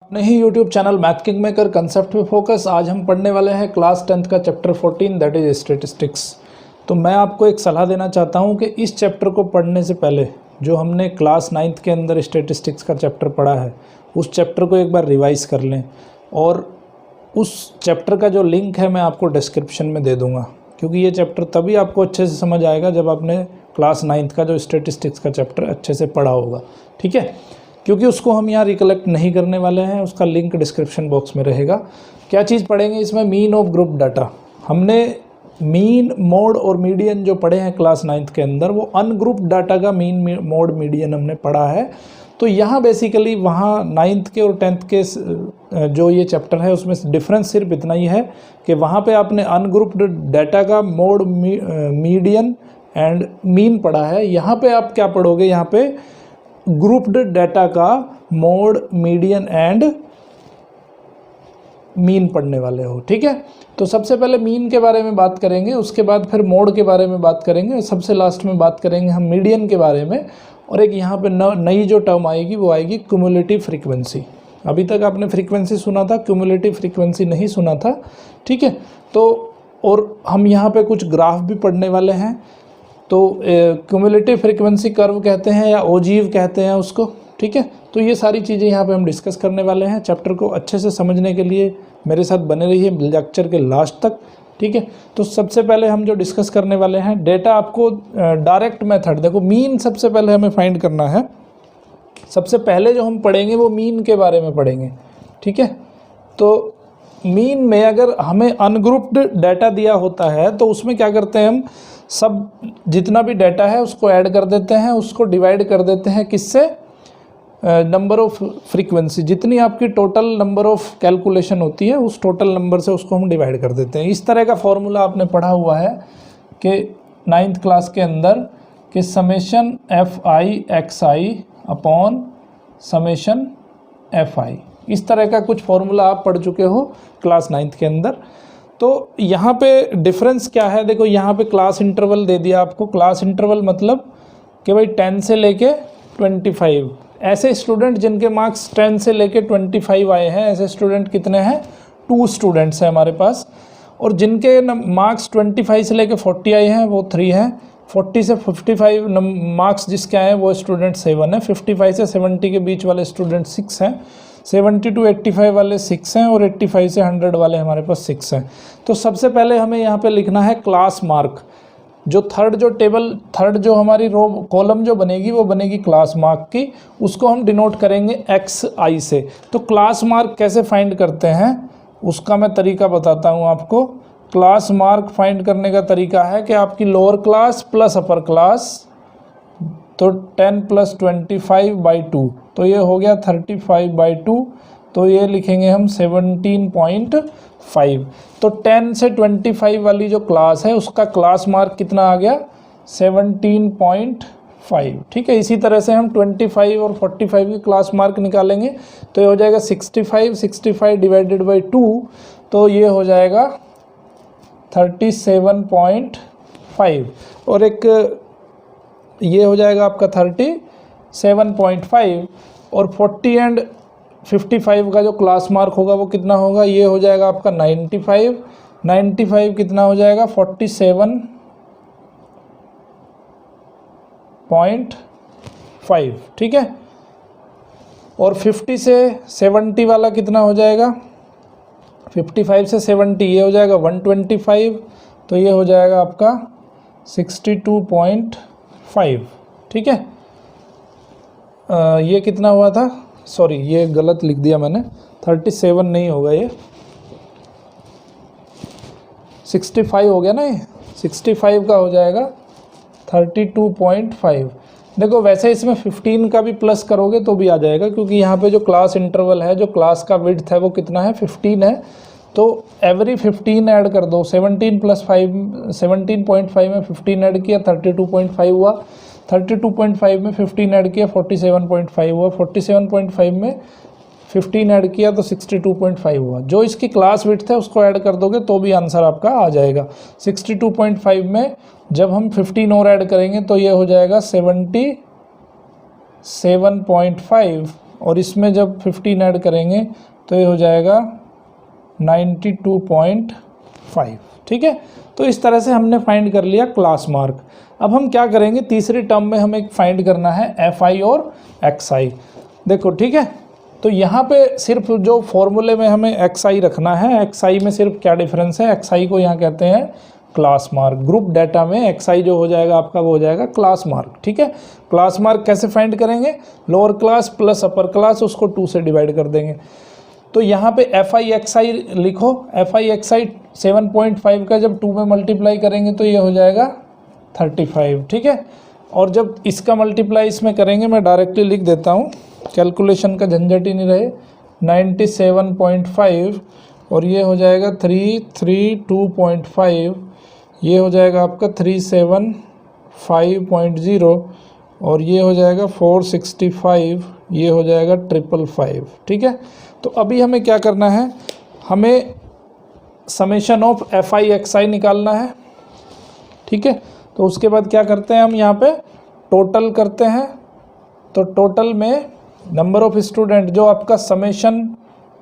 अपने ही YouTube channel math king maker concept पे focus. आज हम पढ़ने वाले हैं क्लास 10th का चैप्टर 14 दैट इज स्टैटिस्टिक्स। तो मैं आपको एक सलाह देना चाहता हूं कि इस चैप्टर को पढ़ने से पहले जो हमने क्लास 9th के अंदर स्टैटिस्टिक्स का चैप्टर पढ़ा है उस चैप्टर को एक बार रिवाइज कर लें, और उस चैप्टर का जो लिंक है मैं आपको डिस्क्रिप्शन में दे दूँगा, क्योंकि ये चैप्टर तभी आपको अच्छे से समझ आएगा जब आपने क्लास 9th का जो स्टैटिस्टिक्स का चैप्टर अच्छे से पढ़ा होगा। ठीक है, क्योंकि उसको हम यहाँ रिकलेक्ट नहीं करने वाले हैं, उसका लिंक डिस्क्रिप्शन बॉक्स में रहेगा। क्या चीज़ पढ़ेंगे इसमें? Mean of group data. हमने मीन, मोड और मीडियन जो पढ़े हैं क्लास 9th के अंदर, वो अनग्रुप डाटा का मीन, मोड, मीडियन हमने पढ़ा है। तो यहाँ बेसिकली वहाँ 9th के और 10th के जो ये चैप्टर है उसमें डिफरेंस सिर्फ इतना ही है कि वहाँ पे आपने अनग्रुप्ड डाटा का मोड, मीडियन एंड मीन पढ़ा है। यहाँ पे आप क्या पढ़ोगे? यहाँ पे ग्रुप्ड डाटा का मोड, मीडियन एंड मीन पढ़ने वाले हो। ठीक है, तो सबसे पहले मीन के बारे में बात करेंगे, उसके बाद फिर मोड के बारे में बात करेंगे, सबसे लास्ट में बात करेंगे हम मीडियन के बारे में। और एक यहाँ पे नई जो टर्म आएगी वो आएगी क्यूमुलेटिव फ्रीक्वेंसी। अभी तक आपने फ्रीक्वेंसी सुना था, क्यूमुलेटिव फ्रीक्वेंसी नहीं सुना था। ठीक है, तो और हम यहाँ पे कुछ ग्राफ भी पढ़ने वाले हैं। तो क्यूमुलेटिव फ्रीक्वेंसी कर्व कहते हैं या ओजीव कहते हैं उसको। ठीक है, तो ये सारी चीज़ें यहाँ पे हम डिस्कस करने वाले हैं। चैप्टर को अच्छे से समझने के लिए मेरे साथ बने रहिए लेक्चर के लास्ट तक। ठीक है, तो सबसे पहले हम जो डिस्कस करने वाले हैं, डेटा आपको डायरेक्ट मेथड, देखो मीन सबसे पहले हमें फाइंड करना है। सबसे पहले जो हम पढ़ेंगे वो मीन के बारे में पढ़ेंगे। ठीक है, तो मीन में अगर हमें अनग्रुप्ड डाटा दिया होता है तो उसमें क्या करते हैं हम, सब जितना भी डाटा है उसको ऐड कर देते हैं, उसको डिवाइड कर देते हैं किससे? Number of frequency. जितनी आपकी टोटल नंबर ऑफ कैलकुलेशन होती है उस टोटल नंबर से उसको हम डिवाइड कर देते हैं। इस तरह का फॉर्मूला आपने पढ़ा हुआ है कि 9th क्लास के अंदर कि summation F I x I upon summation F I, इस तरह का कुछ फॉर्मूला आप पढ़ चुके हो क्लास 9th के अंदर। तो यहाँ पे डिफरेंस क्या है? देखो यहाँ पे क्लास इंटरवल दे दिया आपको। क्लास इंटरवल मतलब कि भाई 10 से लेके 25। ऐसे स्टूडेंट जिनके मार्क्स 10 से लेके 25 आए हैं, ऐसे स्टूडेंट कितने हैं? 2 स्टूडेंट्स हैं हमारे पास। और जिनके मार्क्स 25 से लेके 40 आए हैं वो 3 हैं। 40 से 55 मार्क्स जिसके आए हैं वो स्टूडेंट 7 है। 55 से 70 के बीच वाले स्टूडेंट 6 हैं। 70 टू 85 वाले 6 हैं और 85 से 100 वाले हमारे पास 6 हैं। तो सबसे पहले हमें यहाँ पे लिखना है क्लास मार्क। जो थर्ड जो हमारी रो कॉलम जो बनेगी वो बनेगी क्लास मार्क की, उसको हम डिनोट करेंगे एक्स आई से। तो क्लास मार्क कैसे फाइंड करते हैं उसका मैं तरीका बताता हूँ आपको। क्लास मार्क फाइंड करने का तरीका है कि आपकी lower class plus upper class, तो 10 + 25/2, तो ये हो गया 35/2, तो ये लिखेंगे हम 17.5। तो 10 से 25 वाली जो क्लास है उसका क्लास मार्क कितना आ गया? 17.5। ठीक है, इसी तरह से हम 25 और 45 की क्लास मार्क निकालेंगे तो ये हो जाएगा 65 डिवाइडेड बाई 2, तो ये हो जाएगा 37.5। और एक ये हो जाएगा आपका 37.5। और 40 एंड 55 का जो क्लास मार्क होगा वो कितना होगा? ये हो जाएगा आपका 95 कितना हो जाएगा? 47.5। ठीक है, और 50 से 70 वाला कितना हो जाएगा? 55 से 70 ये हो जाएगा 125, तो ये हो जाएगा आपका 62.5। ठीक है, ये कितना हुआ था? सॉरी, ये गलत लिख दिया मैंने, 37 नहीं होगा, ये 65 हो गया ना। ये 65 का हो जाएगा 32.5। देखो वैसे इसमें 15 का भी प्लस करोगे तो भी आ जाएगा, क्योंकि यहाँ पे जो क्लास इंटरवल है, जो क्लास का विड्थ है वो कितना है? 15 है। तो एवरी 15 ऐड कर दो। 17 + 5, 17.5 में 15 ऐड किया 32.5 हुआ। 32.5 में 15 ऐड किया 47.5 हुआ। 47.5 में 15 ऐड किया तो 62.5 हुआ। जो इसकी क्लास विड्थ है उसको ऐड कर दोगे तो भी आंसर आपका आ जाएगा। 62.5 में जब हम 15 और ऐड करेंगे तो ये हो जाएगा 77.5 और इसमें जब 15 ऐड करेंगे तो ये हो जाएगा 92.5। ठीक है, तो इस तरह से हमने फाइंड कर लिया क्लास मार्क। अब हम क्या करेंगे, तीसरी टर्म में हमें फाइंड करना है FI और XI। देखो ठीक है, तो यहाँ पे सिर्फ जो फॉर्मूले में हमें XI रखना है, XI में सिर्फ क्या डिफरेंस है, XI को यहाँ कहते हैं क्लास मार्क। ग्रुप डाटा में XI जो हो जाएगा आपका वो हो जाएगा क्लास मार्क। ठीक है, क्लास मार्क कैसे फाइंड करेंगे, lower class plus upper class, उसको 2 से डिवाइड कर देंगे। तो यहाँ पे FI XI लिखो, FI XI 7.5 का जब 2 में मल्टीप्लाई करेंगे तो ये हो जाएगा 35। ठीक है, और जब इसका मल्टीप्लाई इसमें करेंगे, मैं डायरेक्टली लिख देता हूँ, कैलकुलेशन का झंझट ही नहीं रहे, 97.5 और ये हो जाएगा 332.5, ये हो जाएगा आपका 375.0 और ये हो जाएगा 465, ये हो जाएगा 555। ठीक है, तो अभी हमें क्या करना है, हमें समेशन ऑफ FI XI निकालना है। ठीक है, तो उसके बाद क्या करते हैं, हम यहाँ पे टोटल करते हैं। तो टोटल में नंबर ऑफ स्टूडेंट जो आपका समेशन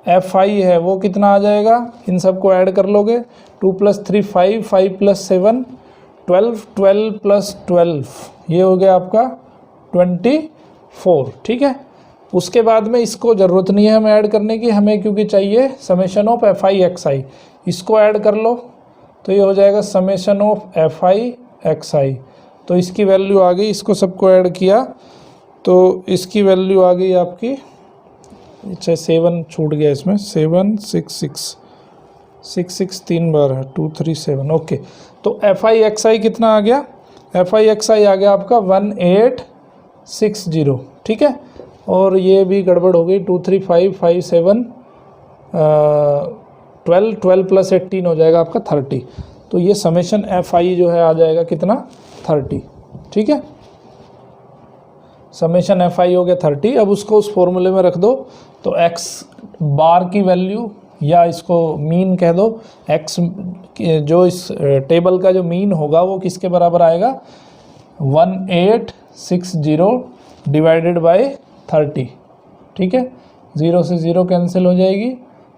FI है वो कितना आ जाएगा, इन सबको ऐड कर लोगे, 2 + 3 5, 5 + 7 12, 12 + 12 ये हो गया आपका 24। ठीक है, उसके बाद में इसको ज़रूरत नहीं है हमें ऐड करने की, हमें क्योंकि चाहिए समेशन ऑफ FI XI, इसको ऐड कर लो तो ये हो जाएगा समेशन ऑफ FI XI। तो इसकी वैल्यू आ गई, इसको सबको ऐड किया तो इसकी वैल्यू आ गई आपकी, अच्छा 7 छूट गया इसमें, 766 3 बार है, 237। ओके, तो FI XI कितना आ गया, FI XI आ गया आपका 1860। ठीक है, और ये भी गड़बड़ हो गई, 2 3 5 5 7 12 12 + 18 हो जाएगा आपका 30। तो ये समेशन FI जो है आ जाएगा कितना, 30। ठीक है, समेशन FI हो गया 30। अब उसको उस फॉर्मूले में रख दो, तो x बार की वैल्यू या इसको मीन कह दो, x जो इस टेबल का जो मीन होगा वो किसके बराबर आएगा, 1860 डिवाइडेड बाय 30। ठीक है, 0 से 0 कैंसिल हो जाएगी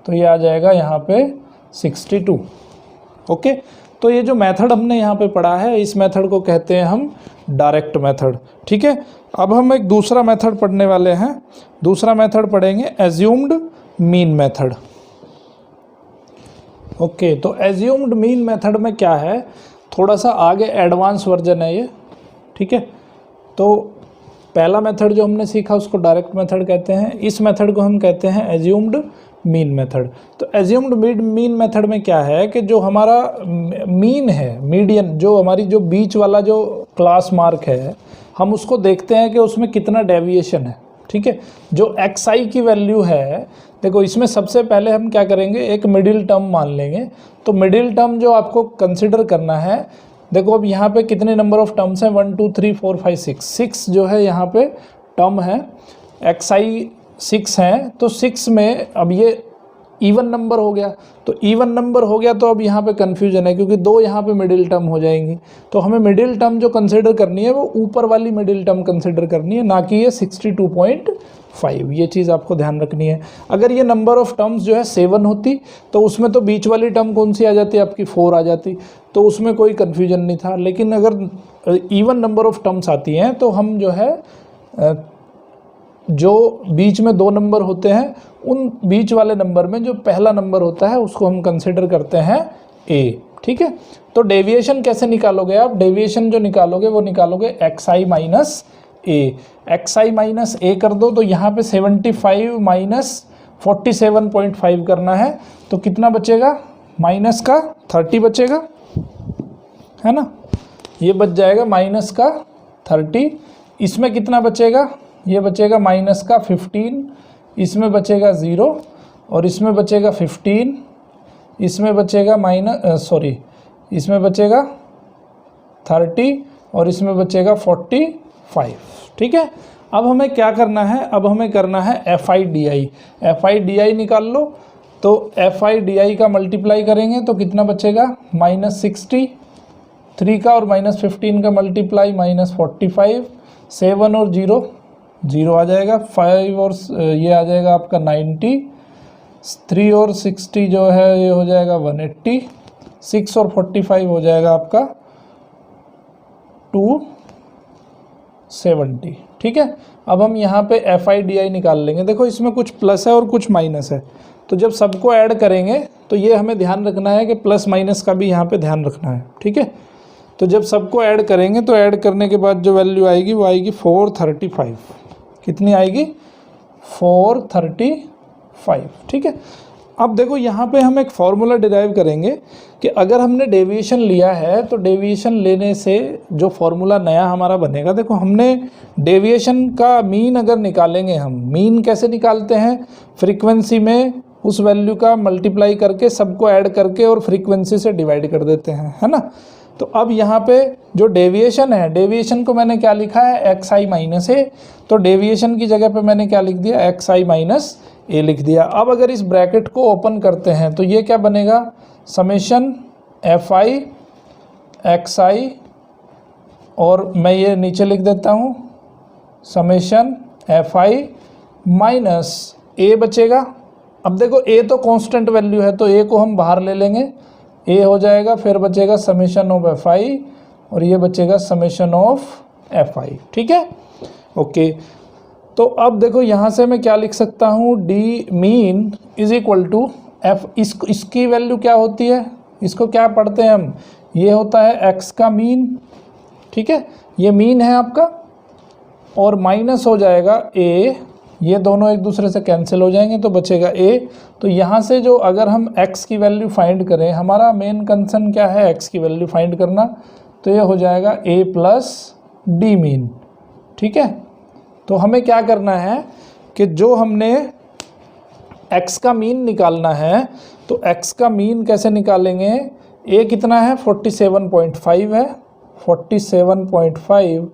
तो ये आ जाएगा यहाँ पे 62। ओके, तो ये जो मेथड हमने यहाँ पे पढ़ा है, इस मेथड को कहते हैं हम डायरेक्ट मेथड। ठीक है, अब हम एक दूसरा मेथड पढ़ने वाले हैं, दूसरा मेथड पढ़ेंगे एज्यूम्ड मीन मेथड। ओके, तो एज्यूम्ड मीन मेथड में क्या है, थोड़ा सा आगे एडवांस वर्जन है ये। ठीक है, तो पहला मेथड जो हमने सीखा उसको डायरेक्ट मेथड कहते हैं, इस मेथड को हम कहते हैं एज्यूम्ड मीन मेथड। तो एज्यूम्ड मीन मेथड में क्या है कि जो हमारा मीन है, मीडियन, जो हमारी जो बीच वाला जो क्लास मार्क है, हम उसको देखते हैं कि उसमें कितना डेविएशन है। ठीक है, जो XI की वैल्यू है, देखो इसमें सबसे पहले हम क्या करेंगे, एक मिडिल टर्म मान लेंगे। तो मिडिल टर्म जो आपको कंसिडर करना है, देखो अब यहाँ पे कितने नंबर ऑफ टर्म्स हैं, 1 2 3 4 5 6 जो है यहाँ पे टर्म है, XI 6 हैं। तो 6 में अब ये इवन नंबर हो गया, तो इवन नंबर हो गया तो अब यहाँ पे कन्फ्यूजन है क्योंकि 2 यहाँ पे मिडिल टर्म हो जाएंगी। तो हमें मिडिल टर्म जो कंसिडर करनी है वो ऊपर वाली मिडिल टर्म कंसिडर करनी है, ना कि ये 62.5। ये चीज़ आपको ध्यान रखनी है। अगर ये नंबर ऑफ टर्म्स जो है 7 होती तो उसमें तो बीच वाली टर्म कौन सी आ जाती, आपकी 4 आ जाती, तो उसमें कोई कन्फ्यूजन नहीं था। लेकिन अगर इवन नंबर ऑफ टर्म्स आती हैं तो हम जो है जो बीच में 2 नंबर होते हैं, उन बीच वाले नंबर में जो पहला नंबर होता है उसको हम कंसिडर करते हैं A। ठीक है, तो डेविएशन कैसे निकालोगे आप, डेविएशन जो निकालोगे वो निकालोगे XI minus A। XI minus A कर दो तो यहाँ पे 75 माइनस 47.5 करना है, तो कितना बचेगा, माइनस का 30 बचेगा, है ना, ये बच जाएगा माइनस का 30। इसमें कितना बचेगा, ये बचेगा माइनस का 15, इसमें बचेगा 0 और इसमें बचेगा 15, इसमें बचेगा इसमें बचेगा 30 और इसमें बचेगा 45। ठीक है, अब हमें क्या करना है, अब हमें करना है FI/DI। FI/DI निकाल लो, तो FI/DI का मल्टीप्लाई करेंगे तो कितना बचेगा, -60, 3 का और -15 का मल्टीप्लाई -45, 7 और 0 0 आ जाएगा, 5 और ये आ जाएगा आपका 90, 3 और 60 जो है ये हो जाएगा 180, 6 और 45 हो जाएगा आपका 270। ठीक है, अब हम यहाँ पे FI/DI निकाल लेंगे। देखो इसमें कुछ प्लस है और कुछ माइनस है, तो जब सबको ऐड करेंगे तो ये हमें ध्यान रखना है कि प्लस माइनस का भी यहाँ पे ध्यान रखना है। ठीक है, तो जब सबको ऐड करेंगे तो ऐड करने के बाद जो वैल्यू आएगी वो आएगी 435। कितनी आएगी? 435। ठीक है, अब देखो यहाँ पे हम एक फॉर्मूला डिराइव करेंगे कि अगर हमने डेविएशन लिया है तो डेविएशन लेने से जो फॉर्मूला नया हमारा बनेगा, देखो हमने डेविएशन का मीन अगर निकालेंगे, हम मीन कैसे निकालते हैं? फ्रीक्वेंसी में उस वैल्यू का मल्टीप्लाई करके सबको ऐड करके और फ्रीक्वेंसी से डिवाइड कर देते हैं, है ना। तो अब यहाँ पे जो डेविएशन है, डेविएशन को मैंने क्या लिखा है? XI माइनस ए। तो डेविएशन की जगह पे मैंने क्या लिख दिया? XI माइनस ए लिख दिया। अब अगर इस ब्रैकेट को ओपन करते हैं तो ये क्या बनेगा? समेशन FI XI, और मैं ये नीचे लिख देता हूँ समेशन FI माइनस ए बचेगा। अब देखो ए तो कांस्टेंट वैल्यू है तो ए को हम बाहर ले लेंगे, ए हो जाएगा, फिर बचेगा समेशन ऑफ FI और ये बचेगा समेशन ऑफ FI। ठीक है, ओके। तो अब देखो यहाँ से मैं क्या लिख सकता हूँ? D mean is equal to f, इसकी वैल्यू क्या होती है? इसको क्या पढ़ते हैं हम? ये होता है x का मीन। ठीक है, ये मीन है आपका, और माइनस हो जाएगा a, ये दोनों एक दूसरे से कैंसिल हो जाएंगे तो बचेगा a। तो यहाँ से जो अगर हम x की वैल्यू फाइंड करें, हमारा मेन कंसर्न क्या है? x की वैल्यू फाइंड करना, तो ये हो जाएगा a प्लस डी मीन। ठीक है, तो हमें क्या करना है कि जो हमने x का मीन निकालना है, तो x का मीन कैसे निकालेंगे? a कितना है? 47.5 है, 47.5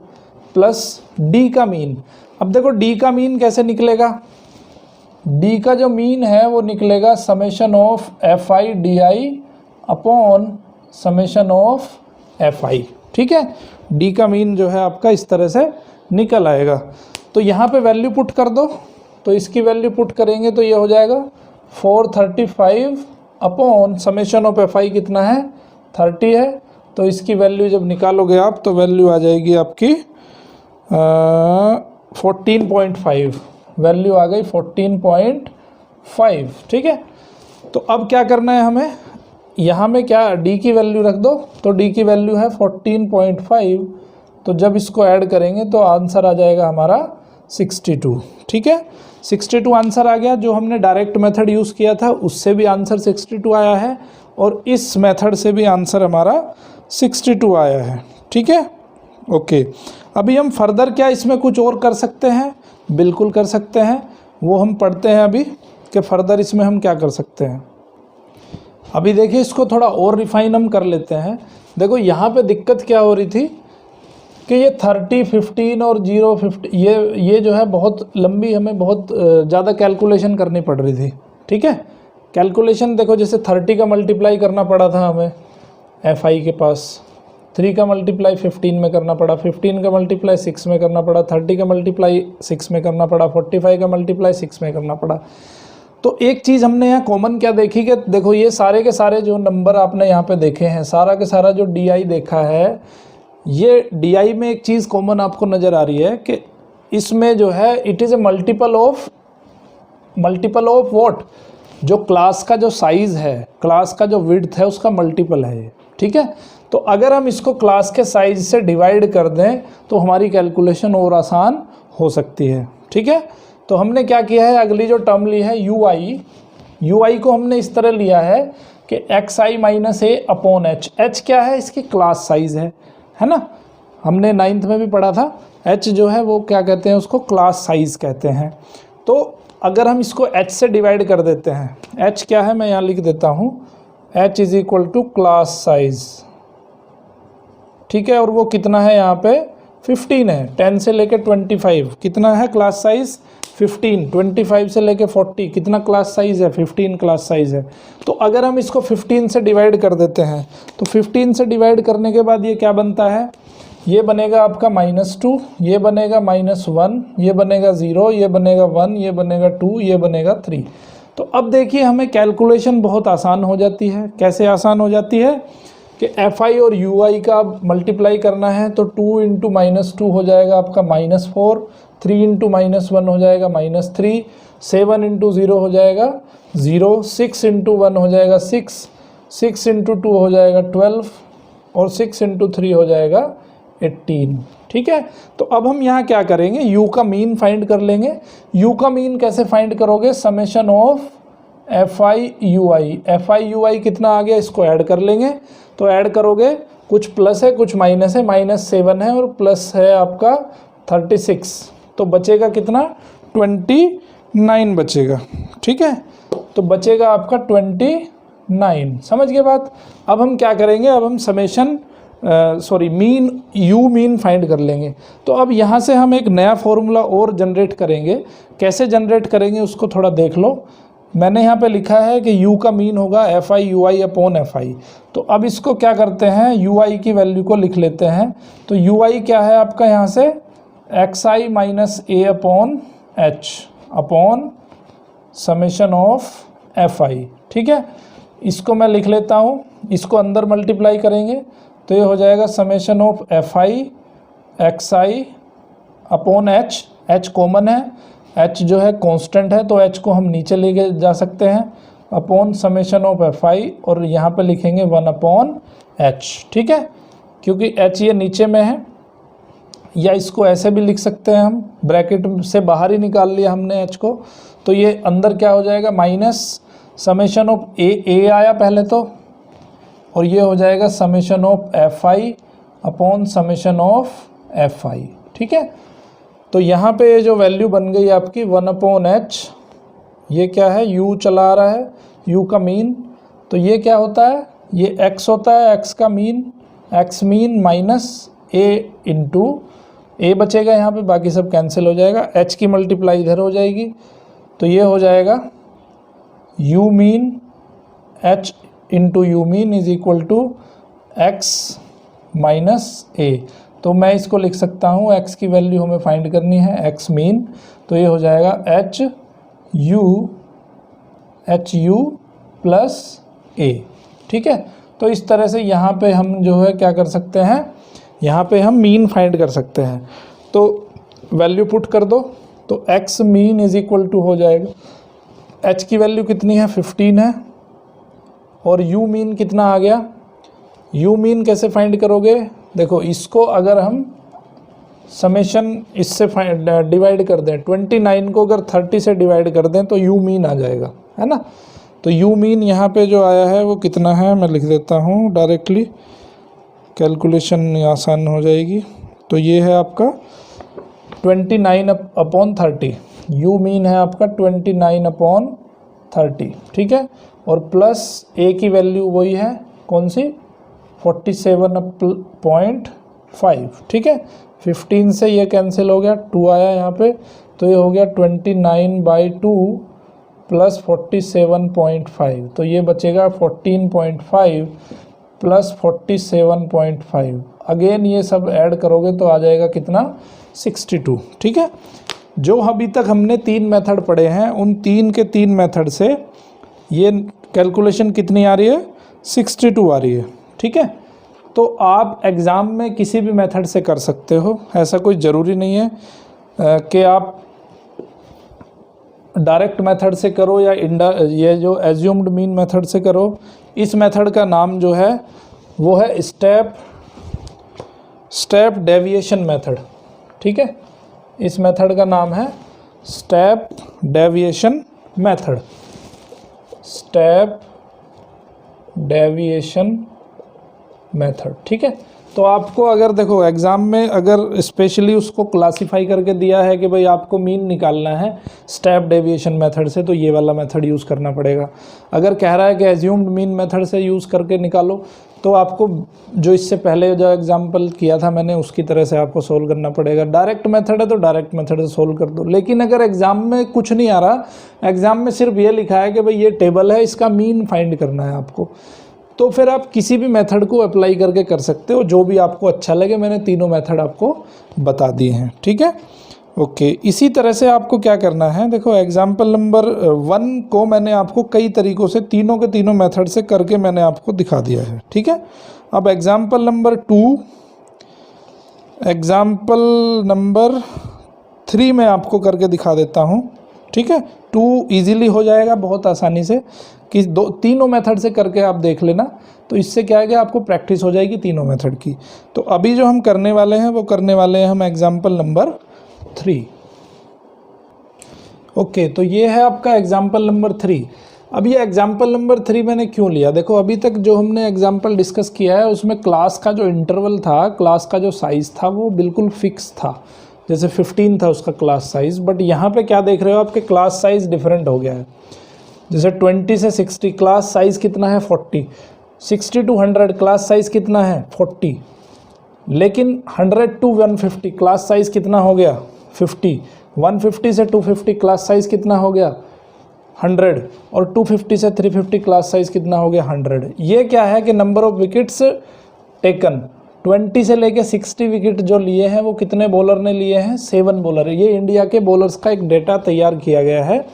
प्लस d का मीन। अब देखो d का मीन कैसे निकलेगा? d का जो मीन है वो निकलेगा summation of FI/DI upon summation of FI। ठीक है, d का मीन जो है आपका इस तरह से निकल आएगा। तो यहाँ पे वैल्यू पुट कर दो, तो इसकी वैल्यू पुट करेंगे तो ये हो जाएगा 435 अपॉन समेशन ऑफ FI कितना है? 30 है। तो इसकी वैल्यू जब निकालोगे आप तो वैल्यू आ जाएगी आपकी 14.5, वैल्यू आ गई 14.5। ठीक है, तो अब क्या करना है हमें? यहाँ में क्या d की वैल्यू रख दो, तो d की वैल्यू है 14.5, तो जब इसको ऐड करेंगे तो आंसर आ जाएगा हमारा 62। ठीक है, 62 आंसर आ गया। जो हमने डायरेक्ट मेथड यूज़ किया था उससे भी आंसर 62 आया है, और इस मेथड से भी आंसर हमारा 62 आया है। ठीक है, ओके। अभी हम फर्दर क्या इसमें कुछ और कर सकते हैं? बिल्कुल कर सकते हैं, वो हम पढ़ते हैं अभी कि फर्दर इसमें हम क्या कर सकते हैं। अभी देखिए इसको थोड़ा और रिफाइन हम कर लेते हैं। देखो यहाँ पे दिक्कत क्या हो रही थी कि ये 30, 15 और 0, 50 ये जो है बहुत लंबी, हमें बहुत ज़्यादा कैलकुलेशन करनी पड़ रही थी। ठीक है, कैलकुलेशन देखो जैसे 30 का मल्टीप्लाई करना पड़ा था हमें FI के पास, 3 का मल्टीप्लाई 15 में करना पड़ा, 15 का मल्टीप्लाई 6 में करना पड़ा, 30 का मल्टीप्लाई 6 में करना पड़ा, 45 का मल्टीप्लाई 6 में करना पड़ा। तो एक चीज़ हमने यहाँ कॉमन क्या देखी कि देखो ये सारे के सारे जो नंबर आपने यहाँ पे देखे हैं, सारा के सारा जो DI देखा है, ये DI में एक चीज़ कॉमन आपको नज़र आ रही है कि इसमें जो है it is a multiple of what? जो क्लास का जो साइज़ है, क्लास का जो विड्थ है, उसका मल्टीपल है ये। ठीक है, तो अगर हम इसको क्लास के साइज से डिवाइड कर दें तो हमारी कैलकुलेशन और आसान हो सकती है। ठीक है, तो हमने क्या किया है, अगली जो टर्म ली है UI को हमने इस तरह लिया है कि XI माइनस ए अपॉन H। H क्या है? इसकी क्लास साइज़ है ना, हमने 9th में भी पढ़ा था। H जो है वो क्या कहते हैं? उसको क्लास साइज़ कहते हैं। तो अगर हम इसको H से डिवाइड कर देते हैं, H क्या है मैं यहाँ लिख देता हूँ, H is equal to class size. ठीक है, और वो कितना है यहाँ पे? 15 है। 10 से लेके 25 कितना है क्लास साइज़? 15। 25 से लेके 40 कितना क्लास साइज़ है? 15 क्लास साइज़ है। तो अगर हम इसको 15 से डिवाइड कर देते हैं तो 15 से डिवाइड करने के बाद ये क्या बनता है? ये बनेगा आपका -2, ये बनेगा -1, ये बनेगा 0, ये बनेगा 1, ये बनेगा 2, ये बनेगा 3। तो अब देखिए हमें कैलकुलेशन बहुत आसान हो जाती है। कैसे आसान हो जाती है कि fi और ui का मल्टीप्लाई करना है तो 2 इंटू -2 हो जाएगा आपका -4, 3 इंटू -1 हो जाएगा -3, 7 इंटू 0 हो जाएगा 0, 6 इंटू 1 हो जाएगा 6, 6 इंटू 2 हो जाएगा 12 और 6 इंटू 3 हो जाएगा 18। ठीक है, तो अब हम यहाँ क्या करेंगे, u का मीन फाइंड कर लेंगे। u का मीन कैसे फाइंड करोगे, समेशन ऑफ fi ui कितना आ गया, इसको ऐड कर लेंगे। तो ऐड करोगे, कुछ प्लस है कुछ माइनस है, -7 है और प्लस है आपका 36, तो बचेगा कितना 29 बचेगा। ठीक है, तो बचेगा आपका 29। समझ गए बात। अब हम क्या करेंगे, अब हम summation mean u mean find कर लेंगे। तो अब यहाँ से हम एक नया फॉर्मूला और जनरेट करेंगे। कैसे जनरेट करेंगे उसको थोड़ा देख लो। मैंने यहाँ पे लिखा है कि u का मीन होगा fi ui अपॉन fi। तो अब इसको क्या करते हैं, ui की वैल्यू को लिख लेते हैं। तो ui क्या है आपका यहाँ से xi minus a upon h upon summation of fi। ठीक है, इसको मैं लिख लेता हूँ, इसको अंदर मल्टीप्लाई करेंगे तो ये हो जाएगा summation of fi xi upon h common है, h जो है कांस्टेंट है तो h को हम नीचे लेके जा सकते हैं, अपॉन समेशन ऑफ fi और यहाँ पे लिखेंगे 1 अपॉन h। ठीक है, क्योंकि h ये नीचे में है, या इसको ऐसे भी लिख सकते हैं हम, ब्रैकेट से बाहर ही निकाल लिया हमने h को। तो ये अंदर क्या हो जाएगा, माइनस समेशन ऑफ a आया पहले तो, और ये हो जाएगा summation of fi upon summation of fi। ठीक है, तो यहाँ पे जो वैल्यू बन गई आपकी 1 अपॉन h, ये क्या है u चला आ रहा है, u का मीन। तो ये क्या होता है, ये x होता है, x का mean, x mean minus a into a बचेगा यहाँ पे, बाकी सब कैंसिल हो जाएगा, h की मल्टीप्लाई इधर हो जाएगी। तो ये हो जाएगा u mean h into u mean is equal to x minus a। तो मैं इसको लिख सकता हूँ, x की वैल्यू हमें फाइंड करनी है, x मीन। तो ये हो जाएगा HU प्लस a। ठीक है, तो इस तरह से यहाँ पे हम जो है क्या कर सकते हैं, यहाँ पे हम मीन फाइंड कर सकते हैं। तो वैल्यू पुट कर दो, तो x mean is equal to हो जाएगा, h की वैल्यू कितनी है 15 है, और u मीन कितना आ गया। u मीन कैसे फाइंड करोगे, देखो इसको अगर हम समेशन इससे डिवाइड कर दें, 29 को अगर 30 से डिवाइड कर दें तो u मीन आ जाएगा, है ना। तो u मीन यहाँ पे जो आया है वो कितना है, मैं लिख देता हूँ डायरेक्टली, कैलकुलेशन आसान हो जाएगी। तो ये है आपका 29 अपॉन 30, u मीन है आपका 29 अपॉन 30। ठीक है, और प्लस a की वैल्यू वही है, कौन सी 47.5। ठीक है, 15 से ये कैंसिल हो गया, 2 आया यहाँ पे, तो ये हो गया 29/2 प्लस 47.5। तो ये बचेगा 14.5 प्लस 47.5। अगेन ये सब ऐड करोगे तो आ जाएगा कितना 62। ठीक है, जो अभी तक हमने 3 मेथड पढ़े हैं, उन 3 के 3 मेथड से ये कैलकुलेशन कितनी आ रही है 62 आ रही है। ठीक है, तो आप एग्ज़ाम में किसी भी मेथड से कर सकते हो, ऐसा कोई ज़रूरी नहीं है कि आप डायरेक्ट मेथड से करो या ये जो एज्यूम्ड मीन मेथड से करो। इस मेथड का नाम जो है वो है स्टेप डेविएशन मेथड। ठीक है, इस मेथड का नाम है step deviation method, step deviation method. ठीक है, तो आपको अगर देखो एग्ज़ाम में अगर स्पेशली उसको क्लासिफाई करके दिया है कि भाई आपको मीन निकालना है स्टेप डेविएशन मेथड से, तो ये वाला मेथड यूज़ करना पड़ेगा। अगर कह रहा है कि एज्यूम्ड मीन मेथड से यूज़ करके निकालो, तो आपको जो इससे पहले जो एग्जांपल किया था मैंने उसकी तरह से आपको सोल्व करना पड़ेगा। डायरेक्ट मेथड है तो डायरेक्ट मेथड से सोल्व कर दो। लेकिन अगर एग्ज़ाम में कुछ नहीं आ रहा, एग्ज़ाम में सिर्फ ये लिखा है कि भाई ये टेबल है, इसका मीन फाइंड करना है आपको, तो फिर आप किसी भी मेथड को अप्लाई करके कर सकते हो, जो भी आपको अच्छा लगे। मैंने तीनों मेथड आपको बता दिए हैं, ठीक है। ओके, इसी तरह से आपको क्या करना है, देखो एग्जाम्पल नंबर 1 को मैंने आपको कई तरीक़ों से तीनों के तीनों मेथड से करके मैंने आपको दिखा दिया है, ठीक है। अब एग्जाम्पल नंबर 2, एग्जाम्पल नंबर 3 मैं आपको करके दिखा देता हूँ, ठीक है। 2 इजीली हो जाएगा बहुत आसानी से, कि तीनों मेथड से करके आप देख लेना, तो इससे क्या है कि आपको प्रैक्टिस हो जाएगी तीनों मेथड की। तो अभी जो हम करने वाले हैं वो करने वाले हैं हम एग्जाम्पल नंबर 3। ओके, तो ये है आपका एग्जाम्पल नंबर 3। अब ये एग्जाम्पल नंबर 3 मैंने क्यों लिया, देखो अभी तक जो हमने एग्जाम्पल डिस्कस किया है उसमें क्लास का जो इंटरवल था, क्लास का जो साइज़ था वो बिल्कुल फिक्स था, जैसे 15 था उसका क्लास साइज़। बट यहाँ पे क्या देख रहे हो, आपके क्लास साइज़ डिफरेंट हो गया है। जैसे 20 से 60 क्लास साइज़ कितना है 40, 60 to 100 क्लास साइज़ कितना है 40, लेकिन 100 to 150 क्लास साइज़ कितना हो गया 50, 150 से 250 क्लास साइज़ कितना हो गया 100, और 250 से 350 क्लास साइज़ कितना हो गया 100। ये क्या है कि नंबर ऑफ विकेट्स टेकन, 20 से लेके 60 विकेट जो लिए हैं वो कितने बॉलर ने लिए हैं, 7 बॉलर। ये इंडिया के बॉलर्स का एक डेटा तैयार किया गया है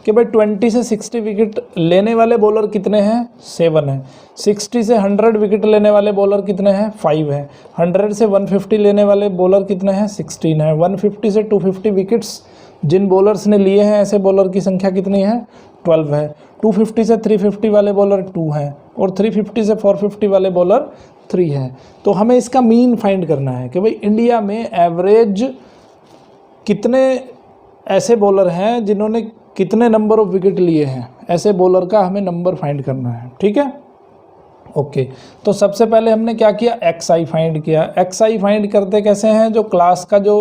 कि भाई 20 से 60 विकेट लेने वाले बॉलर कितने हैं, 7 हैं। 60 से 100 विकेट लेने वाले बॉलर कितने हैं, 5 हैं। 100 से 150 लेने वाले बॉलर कितने हैं, 16 हैं। 150 से 250 विकेट्स जिन बॉलर्स ने लिए हैं, ऐसे बॉलर की संख्या कितनी है, 12 है। 250 से 350 वाले बॉलर 2 हैं, और 350 से 450 वाले बॉलर 3 हैं। तो हमें इसका मीन फाइंड करना है कि भाई इंडिया में एवरेज कितने ऐसे बॉलर हैं जिन्होंने कितने नंबर ऑफ विकेट लिए हैं, ऐसे बॉलर का हमें नंबर फाइंड करना है, ठीक है। ओके, तो सबसे पहले हमने क्या किया, XI फाइंड किया। XI फाइंड करते कैसे हैं, जो क्लास का जो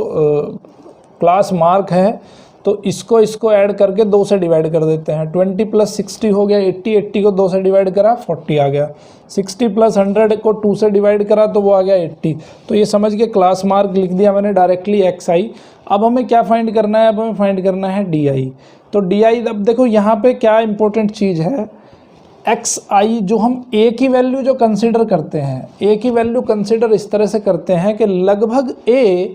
क्लास मार्क है, तो इसको ऐड करके 2 से डिवाइड कर देते हैं। 20 + 60 हो गया 80, 80 को 2 से डिवाइड करा 40 आ गया। 60 + 100 को 2 से डिवाइड करा तो वो आ गया 80। तो ये समझ के क्लास मार्क लिख दिया मैंने डायरेक्टली XI। अब हमें क्या फाइंड करना है, अब हमें फाइंड करना है DI। तो DI, अब देखो यहाँ पे क्या इंपॉर्टेंट चीज़ है, XI जो हम A की वैल्यू जो कंसिडर करते हैं, A की वैल्यू कंसिडर इस तरह से करते हैं कि लगभग A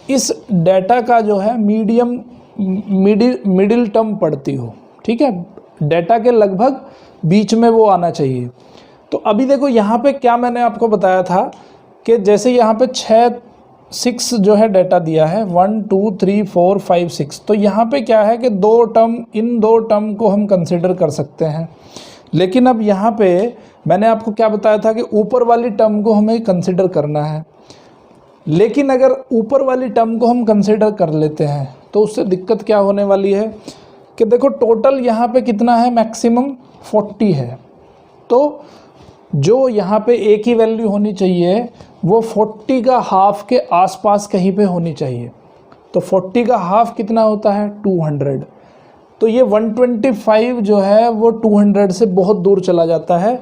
इस डाटा का जो है मिडिल टर्म पढ़ती हो, ठीक है। डाटा के लगभग बीच में वो आना चाहिए। तो अभी देखो यहाँ पे क्या मैंने आपको बताया था कि जैसे यहाँ पे 6 जो है डाटा दिया है, 1 2 3 4 5 6, तो यहाँ पे क्या है कि 2 टर्म, इन 2 टर्म को हम कंसिडर कर सकते हैं। लेकिन अब यहाँ पे मैंने आपको क्या बताया था कि ऊपर वाली टर्म को हमें कंसिडर करना है। लेकिन अगर ऊपर वाली टर्म को हम कंसिडर कर लेते हैं तो उससे दिक्कत क्या होने वाली है कि देखो टोटल यहाँ पे कितना है, मैक्सिमम 40 है। तो जो यहाँ पे A की वैल्यू होनी चाहिए वो 40 का हाफ के आसपास कहीं पे होनी चाहिए। तो 40 का हाफ कितना होता है, 200। तो ये 125 जो है वो 200 से बहुत दूर चला जाता है,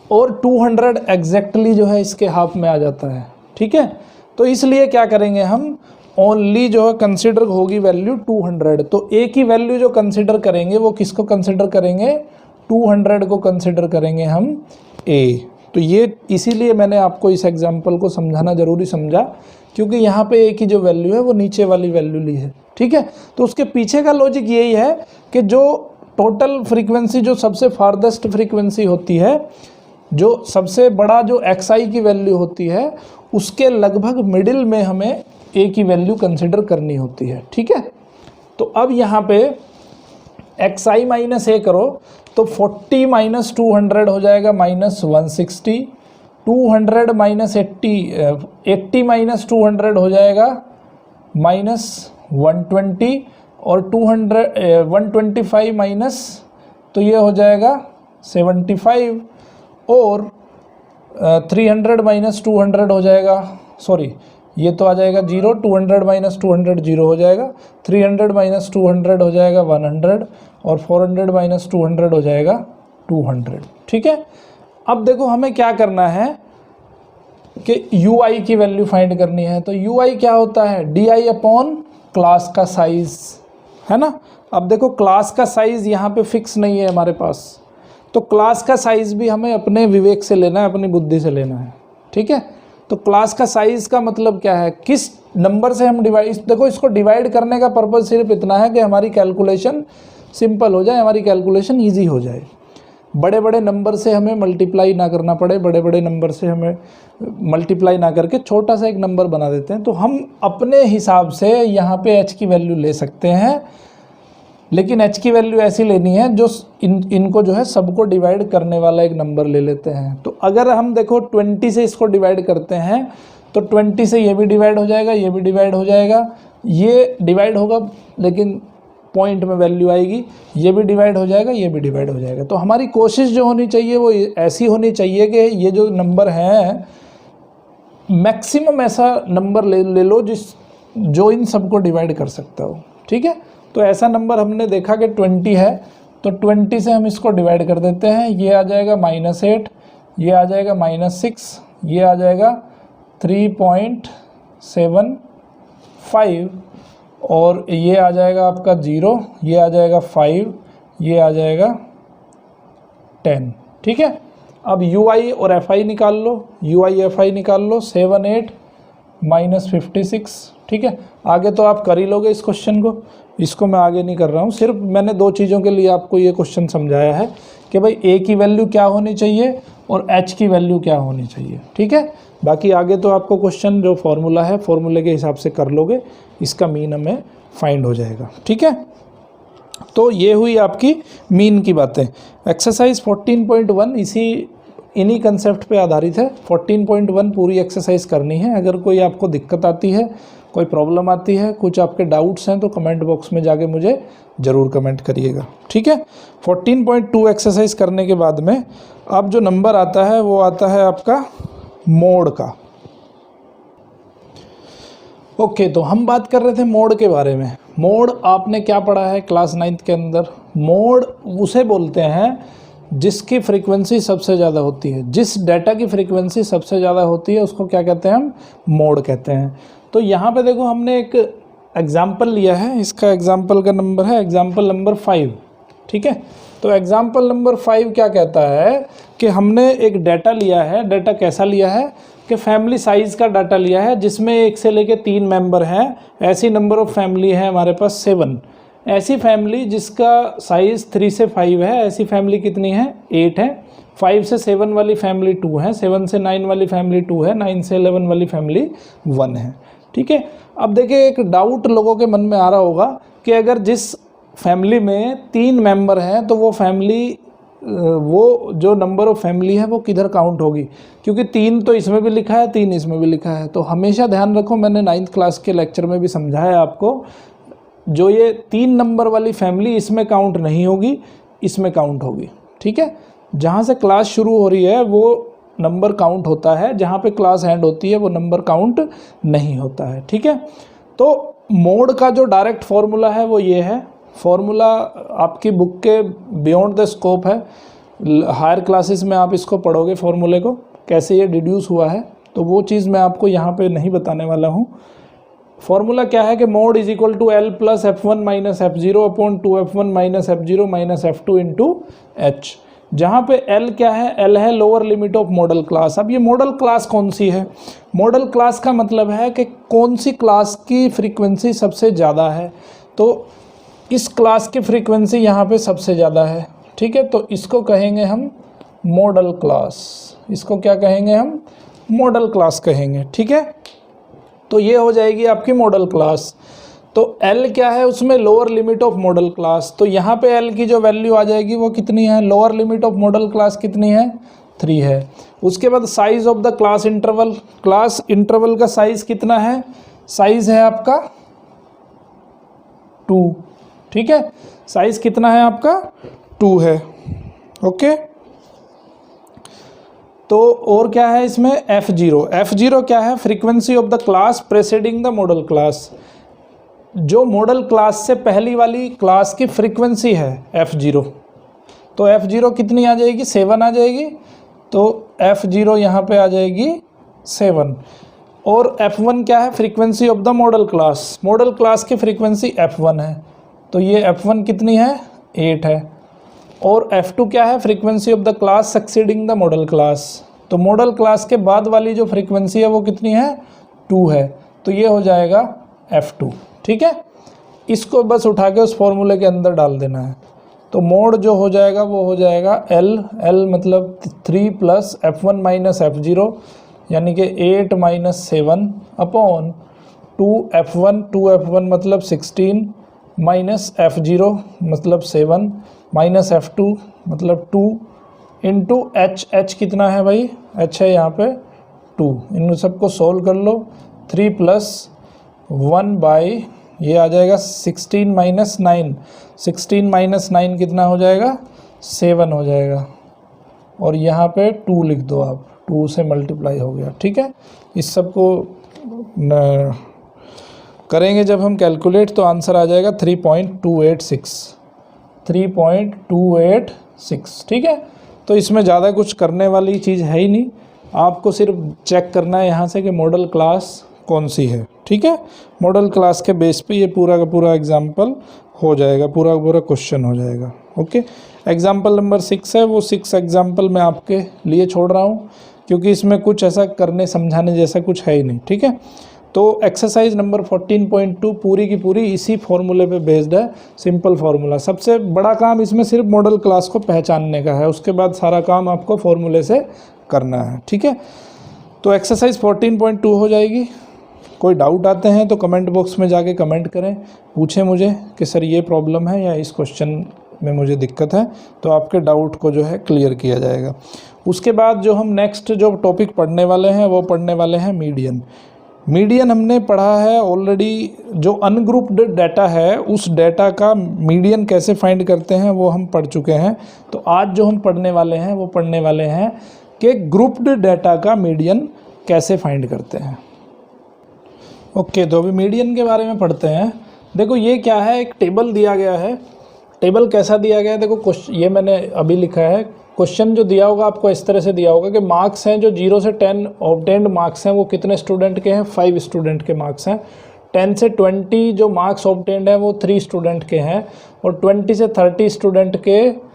और 200 एग्जैक्टली जो है इसके हाफ में आ जाता है, ठीक है। तो इसलिए क्या करेंगे हम, ओनली जो है कंसिडर होगी वैल्यू 200। तो A की वैल्यू जो कंसिडर करेंगे वो किसको कंसिडर करेंगे, 200 को कंसिडर करेंगे हम A। तो ये इसीलिए मैंने आपको इस एग्जांपल को समझाना ज़रूरी समझा, क्योंकि यहाँ पे A की जो वैल्यू है वो नीचे वाली वैल्यू ली है, ठीक है। तो उसके पीछे का लॉजिक यही है कि जो टोटल फ्रीक्वेंसी, जो सबसे फारदेस्ट फ्रीक्वेंसी होती है, जो सबसे बड़ा जो XI की वैल्यू होती है, उसके लगभग मिडिल में हमें A की वैल्यू कंसिडर करनी होती है, ठीक है। तो अब यहाँ पे XI - A करो तो 40 - 200 हो जाएगा -160, 200 - 80, 80 - 200 हो जाएगा -120, और 125 माइनस तो ये हो जाएगा 75, और 300 - 200 हो जाएगा, सॉरी ये तो आ जाएगा 0, 200 - 200 0 हो जाएगा, 300 - 200 हो जाएगा 100, और 400 - 200 हो जाएगा 200, ठीक है। अब देखो हमें क्या करना है कि UI की वैल्यू फाइंड करनी है। तो UI क्या होता है, DI अपॉन क्लास का साइज़, है ना। अब देखो क्लास का साइज़ यहाँ पे फिक्स नहीं है हमारे पास, तो क्लास का साइज़ भी हमें अपने विवेक से लेना है, अपनी बुद्धि से लेना है, ठीक है। तो क्लास का साइज़ का मतलब क्या है, किस नंबर से हम डिवाइड, देखो इसको डिवाइड करने का पर्पज़ सिर्फ इतना है कि हमारी कैलकुलेशन सिंपल हो जाए, हमारी कैलकुलेशन ईजी हो जाए। बड़े बड़े नंबर से हमें मल्टीप्लाई ना करना पड़े, बड़े बड़े नंबर से हमें मल्टीप्लाई ना करके छोटा सा एक नंबर बना देते हैं। तो हम अपने हिसाब से यहाँ पे h की वैल्यू ले सकते हैं, लेकिन h की वैल्यू ऐसी लेनी है जो इनको जो है सबको डिवाइड करने वाला एक नंबर ले लेते हैं। तो अगर हम देखो 20 से इसको डिवाइड करते हैं तो 20 से ये भी डिवाइड हो जाएगा, ये भी डिवाइड हो जाएगा, ये डिवाइड होगा लेकिन पॉइंट में वैल्यू आएगी, ये भी डिवाइड हो जाएगा, ये भी डिवाइड हो जाएगा। तो हमारी कोशिश जो होनी चाहिए वो ऐसी होनी चाहिए कि ये जो नंबर हैं मैक्सिमम ऐसा नंबर ले लो जो इन सबको डिवाइड कर सकता हो, ठीक है। तो ऐसा नंबर हमने देखा कि 20 है, तो 20 से हम इसको डिवाइड कर देते हैं। ये आ जाएगा -8, ये आ जाएगा -6, ये आ जाएगा 3.75 और ये आ जाएगा आपका 0, ये आ जाएगा 5, ये आ जाएगा 10, ठीक है। अब UI और FI निकाल लो, UI FI निकाल लो, 7 8 -56, ठीक है। आगे तो आप कर ही लोगे इस क्वेश्चन को, इसको मैं आगे नहीं कर रहा हूँ, सिर्फ मैंने दो चीज़ों के लिए आपको ये क्वेश्चन समझाया है कि भाई A की वैल्यू क्या होनी चाहिए और H की वैल्यू क्या होनी चाहिए, ठीक है। बाकी आगे तो आपको क्वेश्चन जो फॉर्मूला है, फॉर्मूले के हिसाब से कर लोगे, इसका मीन हमें फाइंड हो जाएगा, ठीक है। तो ये हुई आपकी मीन की बातें। एक्सरसाइज 14.1 इन्हीं कंसेप्ट पे आधारित है। 14.1 पूरी एक्सरसाइज करनी है। अगर कोई आपको दिक्कत आती है, कोई प्रॉब्लम आती है, कुछ आपके डाउट्स हैं तो कमेंट बॉक्स में जाके मुझे ज़रूर कमेंट करिएगा, ठीक है। 14.2 एक्सरसाइज करने के बाद में अब जो नंबर आता है वो आता है आपका मोड का। ओके, तो हम बात कर रहे थे मोड के बारे में। मोड आपने क्या पढ़ा है क्लास 9th के अंदर? मोड उसे बोलते हैं जिसकी फ्रीक्वेंसी सबसे ज़्यादा होती है, जिस डाटा की फ्रीक्वेंसी सबसे ज़्यादा होती है उसको क्या कहते हैं हम? मोड कहते हैं। तो यहाँ पे देखो हमने एक एग्जाम्पल लिया है, इसका एग्जाम्पल का नंबर है एग्जाम्पल नंबर 5, ठीक है। तो एग्जाम्पल नंबर 5 क्या कहता है कि हमने एक डाटा लिया है। डाटा कैसा लिया है कि फैमिली साइज़ का डाटा लिया है जिसमें 1 से लेकर 3 मेंबर हैं। ऐसी नंबर ऑफ़ फैमिली है हमारे पास 7। ऐसी फैमिली जिसका साइज़ 3 से 5 है, ऐसी फैमिली कितनी है? 8 है। 5 से 7 वाली फैमिली 2 है, 7 से 9 वाली फैमिली 2 है, 9 से 11 वाली फैमिली 1 है, ठीक है। अब देखिए एक डाउट लोगों के मन में आ रहा होगा कि अगर जिस फैमिली में 3 मेंबर हैं तो वो फैमिली, वो जो नंबर ऑफ़ फैमिली है वो किधर काउंट होगी, क्योंकि 3 तो इसमें भी लिखा है, 3 इसमें भी लिखा है। तो हमेशा ध्यान रखो, मैंने 9th क्लास के लेक्चर में भी समझाया आपको, जो ये 3 नंबर वाली फैमिली इसमें काउंट नहीं होगी, इसमें काउंट होगी, ठीक है। जहाँ से क्लास शुरू हो रही है वो नंबर काउंट होता है, जहाँ पे क्लास एंड होती है वो नंबर काउंट नहीं होता है, ठीक है। तो मोड का जो डायरेक्ट फॉर्मूला है वो ये है। फॉर्मूला आपकी बुक के बियॉन्ड द स्कोप है, हायर क्लासेस में आप इसको पढ़ोगे फॉर्मूले को, कैसे ये डिड्यूस हुआ है, तो वो चीज़ मैं आपको यहाँ पे नहीं बताने वाला हूँ। फॉर्मूला क्या है कि mode is equal to L plus F1 minus F0 upon 2F1 minus F0 minus F2 into H, जहाँ पे L क्या है? L है lower limit of modal class. अब ये मॉडल क्लास कौन सी है? मॉडल क्लास का मतलब है कि कौन सी क्लास की फ्रीक्वेंसी सबसे ज़्यादा है। तो इस क्लास की फ्रीक्वेंसी यहाँ पे सबसे ज़्यादा है, ठीक है। तो इसको कहेंगे हम मॉडल क्लास। इसको क्या कहेंगे हम? मॉडल क्लास कहेंगे, ठीक है। तो ये हो जाएगी आपकी मॉडल क्लास। तो L क्या है उसमें? Lower limit of modal class. तो यहाँ पे L की जो वैल्यू आ जाएगी वो कितनी है? Lower limit of modal class कितनी है? 3 है। उसके बाद size of the class interval, class interval का साइज कितना है? साइज है आपका 2, ठीक है। साइज कितना है आपका? 2 है, ओके। तो और क्या है इसमें? F0। F0 क्या है? Frequency of the class preceding the modal class. जो मॉडल क्लास से पहली वाली क्लास की फ्रीक्वेंसी है F0। तो F0 कितनी आ जाएगी? 7 आ जाएगी। तो F0 यहाँ पे आ जाएगी 7। और F1 क्या है? Frequency of the modal class. Model class की फ्रीक्वेंसी F1 है, तो ये F1 कितनी है? 8 है। और F2 क्या है, frequency of the class succeeding the modal class. तो मॉडल क्लास के बाद वाली जो फ्रीक्वेंसी है वो कितनी है, 2 है, तो ये हो जाएगा F2। ठीक है, इसको बस उठा के उस फॉर्मूले के अंदर डाल देना है। तो मोड जो हो जाएगा वो हो जाएगा L मतलब 3 प्लस F1 माइनस F0 यानी कि 8 माइनस 7 अपॉन 2F1 मतलब 16 माइनस F0 मतलब 7 माइनस F2 मतलब 2 इंटू H कितना है भाई, H है यहाँ पे 2। इन सबको सोल्व कर लो, 3 प्लस 1 बाई ये आ जाएगा 16 माइनस 9, 16 माइनस 9 कितना हो जाएगा, 7 हो जाएगा। और यहाँ पे 2 लिख दो आप, 2 से मल्टीप्लाई हो गया। ठीक है, इस सब को करेंगे जब हम कैलकुलेट तो आंसर आ जाएगा 3.286। ठीक है, तो इसमें ज़्यादा कुछ करने वाली चीज़ है ही नहीं, आपको सिर्फ चेक करना है यहाँ से कि मॉडल क्लास कौन सी है। ठीक है, मॉडल क्लास के बेस पे ये पूरा का पूरा एग्जाम्पल हो जाएगा, पूरा का पूरा क्वेश्चन हो जाएगा। ओके, एग्जाम्पल नंबर 6 है, वो 6 एग्जाम्पल मैं आपके लिए छोड़ रहा हूँ क्योंकि इसमें कुछ ऐसा करने समझाने जैसा कुछ है ही नहीं। ठीक है, तो एक्सरसाइज नंबर 14.2 पूरी की पूरी इसी फॉर्मूले पे बेस्ड है, सिंपल फार्मूला। सबसे बड़ा काम इसमें सिर्फ मॉडल क्लास को पहचानने का है, उसके बाद सारा काम आपको फॉर्मूले से करना है। ठीक है, तो एक्सरसाइज 14.2 हो जाएगी। कोई डाउट आते हैं तो कमेंट बॉक्स में जाके कमेंट करें, पूछें मुझे कि सर ये प्रॉब्लम है या इस क्वेश्चन में मुझे दिक्कत है, तो आपके डाउट को जो है क्लियर किया जाएगा। उसके बाद जो हम नेक्स्ट जो टॉपिक पढ़ने वाले हैं वो पढ़ने वाले हैं मीडियन। मीडियन हमने पढ़ा है ऑलरेडी, जो अनग्रुप्ड डाटा है उस डाटा का मीडियन कैसे फाइंड करते हैं वो हम पढ़ चुके हैं। तो आज जो हम पढ़ने वाले हैं वो पढ़ने वाले हैं कि ग्रुप्ड डाटा का मीडियन कैसे फाइंड करते हैं। ओके, तो अभी मीडियन के बारे में पढ़ते हैं। देखो ये क्या है, एक टेबल दिया गया है। टेबल कैसा दिया गया है, देखो ये मैंने अभी लिखा है। क्वेश्चन जो दिया होगा आपको इस तरह से दिया होगा कि मार्क्स हैं जो 0 से 10 ऑब्टेन्ड मार्क्स हैं वो कितने स्टूडेंट के हैं, 5 स्टूडेंट के मार्क्स हैं। 10 से 20 जो मार्क्स ऑब्टेन्ड हैं वो 3 स्टूडेंट के हैं। और 20 से 30 स्टूडेंट के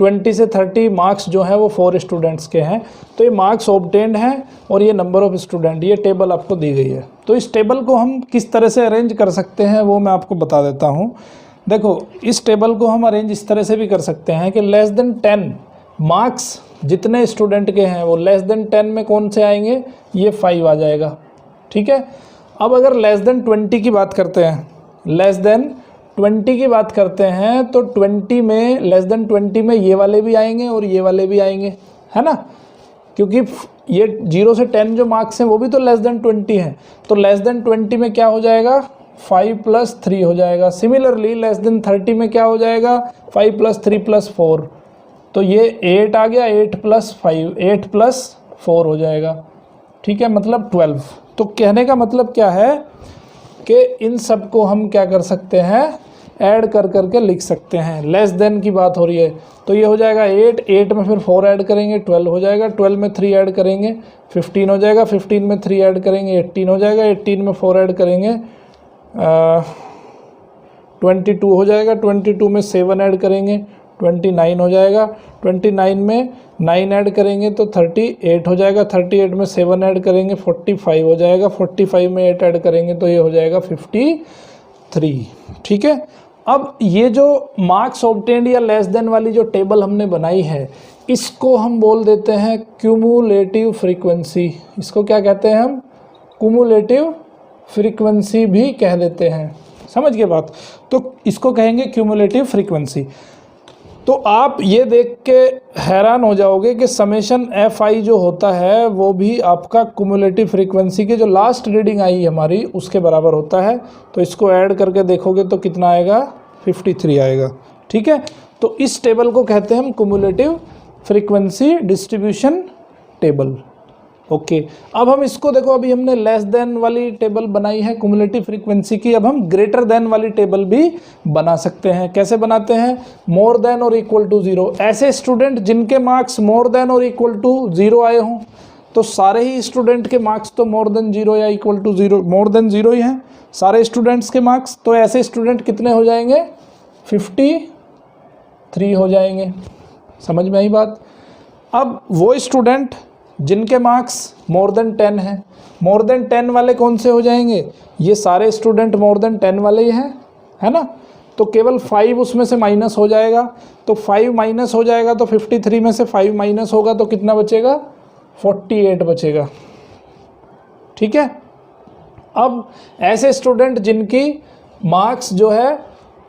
20 से 30 मार्क्स जो हैं वो 4 स्टूडेंट्स के हैं। तो ये मार्क्स ऑब्टेन्ड हैं और ये नंबर ऑफ़ स्टूडेंट, ये टेबल आपको दी गई है। तो इस टेबल को हम किस तरह से अरेंज कर सकते हैं वो मैं आपको बता देता हूँ। देखो इस टेबल को हम अरेंज इस तरह से भी कर सकते हैं कि लेस देन 10 मार्क्स जितने स्टूडेंट के हैं वो लेस देन 10 में कौन से आएंगे, ये 5 आ जाएगा। ठीक है, अब अगर लेस देन 20 की बात करते हैं, लेस देन 20 की बात करते हैं तो 20 में लेस देन 20 में ये वाले भी आएंगे और ये वाले भी आएंगे, है ना, क्योंकि ये 0 से 10 जो मार्क्स हैं वो भी तो लेस देन 20 हैं। तो लेस देन 20 में क्या हो जाएगा, 5 प्लस 3 हो जाएगा। सिमिलरली लेस देन 30 में क्या हो जाएगा, 5 प्लस 3 प्लस 4, तो ये 8 आ गया, 8 प्लस 5, 8 प्लस 4 हो जाएगा। ठीक है, मतलब 12। तो कहने का मतलब क्या है कि इन सब को हम क्या कर सकते हैं, ऐड कर करके लिख सकते हैं। लेस देन की बात हो रही है तो ये हो जाएगा 8 में फिर 4 ऐड करेंगे 12 हो जाएगा, 12 में 3 ऐड करेंगे 15 हो जाएगा, 15 में 3 ऐड करेंगे 18 हो जाएगा, 18 में 4 ऐड करेंगे 22 हो जाएगा, 22 में 7 ऐड करेंगे 29 हो जाएगा, 29 में 9 ऐड करेंगे तो 38 हो जाएगा, 38 में 7 ऐड करेंगे 45 हो जाएगा, 45 में 8 ऐड करेंगे तो ये हो जाएगा 53। ठीक है, अब ये जो मार्क्स ऑब्टेन्ड या लेस देन वाली जो टेबल हमने बनाई है इसको हम बोल देते हैं क्यूमुलेटिव फ्रीक्वेंसी। इसको क्या कहते हैं हम, क्यूमुलेटिव फ्रीक्वेंसी भी कह देते हैं। समझ गए बात, तो इसको कहेंगे क्यूमुलेटिव फ्रीक्वेंसी। तो आप ये देख के हैरान हो जाओगे कि समेशन FI जो होता है वो भी आपका क्यूमुलेटिव फ्रीक्वेंसी के जो लास्ट रीडिंग आई हमारी उसके बराबर होता है। तो इसको ऐड करके देखोगे तो कितना आएगा, 53 आएगा। ठीक है, तो इस टेबल को कहते हैं हम cumulative frequency distribution table. Okay, अब हम इसको देखो, अभी हमने लेस देन वाली टेबल बनाई है क्यूमुलेटिव फ्रीक्वेंसी की, अब हम ग्रेटर देन वाली टेबल भी बना सकते हैं। कैसे बनाते हैं, मोर देन और इक्वल टू 0। ऐसे स्टूडेंट जिनके मार्क्स मोर देन और इक्वल टू 0 आए हों, तो सारे ही स्टूडेंट के मार्क्स तो मोर देन 0 या इक्वल टू 0, मोर देन 0 ही हैं सारे स्टूडेंट्स के मार्क्स। तो ऐसे स्टूडेंट कितने हो जाएंगे, 3 हो जाएंगे। समझ में आई बात। अब वो स्टूडेंट जिनके मार्क्स मोर देन 10 हैं, मोर देन 10 वाले कौन से हो जाएंगे? ये सारे स्टूडेंट मोर देन 10 वाले ही हैं, है ना। तो केवल 5 उसमें से माइनस हो जाएगा, तो 5 माइनस हो जाएगा तो 53 में से 5 माइनस होगा तो कितना बचेगा? 48 बचेगा। ठीक है। अब ऐसे स्टूडेंट जिनकी मार्क्स जो है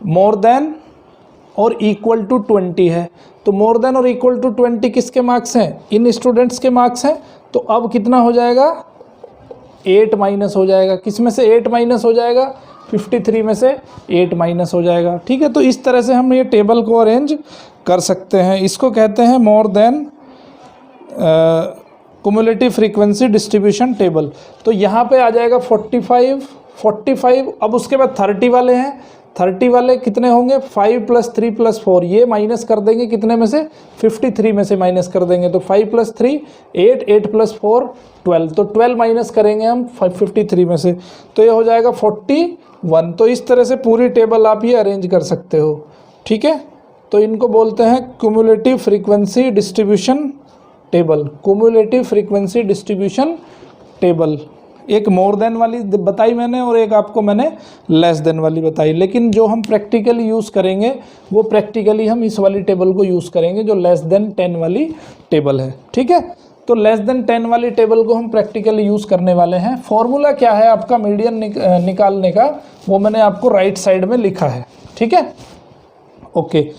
मोर देन और इक्वल टू 20 है, तो मोर देन और इक्वल टू 20 किसके मार्क्स हैं? इन स्टूडेंट्स के मार्क्स हैं। तो अब कितना हो जाएगा? 8 माइनस हो जाएगा। किस में से 8 माइनस हो जाएगा? 53 में से 8 माइनस हो जाएगा। ठीक है। तो इस तरह से हम ये टेबल को अरेंज कर सकते हैं। इसको कहते हैं more than cumulative frequency distribution table. तो यहाँ पे आ जाएगा 45। अब उसके बाद 30 वाले हैं। 30 वाले कितने होंगे? 5 + 3 + 4, ये माइनस कर देंगे कितने में से? 53 में से माइनस कर देंगे। तो 5 + 3 8, 8 + 4 12, तो 12 माइनस करेंगे हम 53 में से, तो ये हो जाएगा 41। तो इस तरह से पूरी टेबल आप ये अरेंज कर सकते हो। ठीक है। तो इनको बोलते हैं cumulative frequency distribution table. Cumulative frequency distribution table. एक मोर देन वाली बताई मैंने और एक आपको मैंने लेस देन वाली बताई, लेकिन जो हम प्रैक्टिकली यूज़ करेंगे वो प्रैक्टिकली हम इस वाली टेबल को यूज़ करेंगे जो लेस देन 10 वाली टेबल है। ठीक है। तो लेस देन 10 वाली टेबल को हम प्रैक्टिकली यूज़ करने वाले हैं। फॉर्मूला क्या है आपका मीडियन निकालने का, वो मैंने आपको राइट साइड में लिखा है। ठीक है। ओके।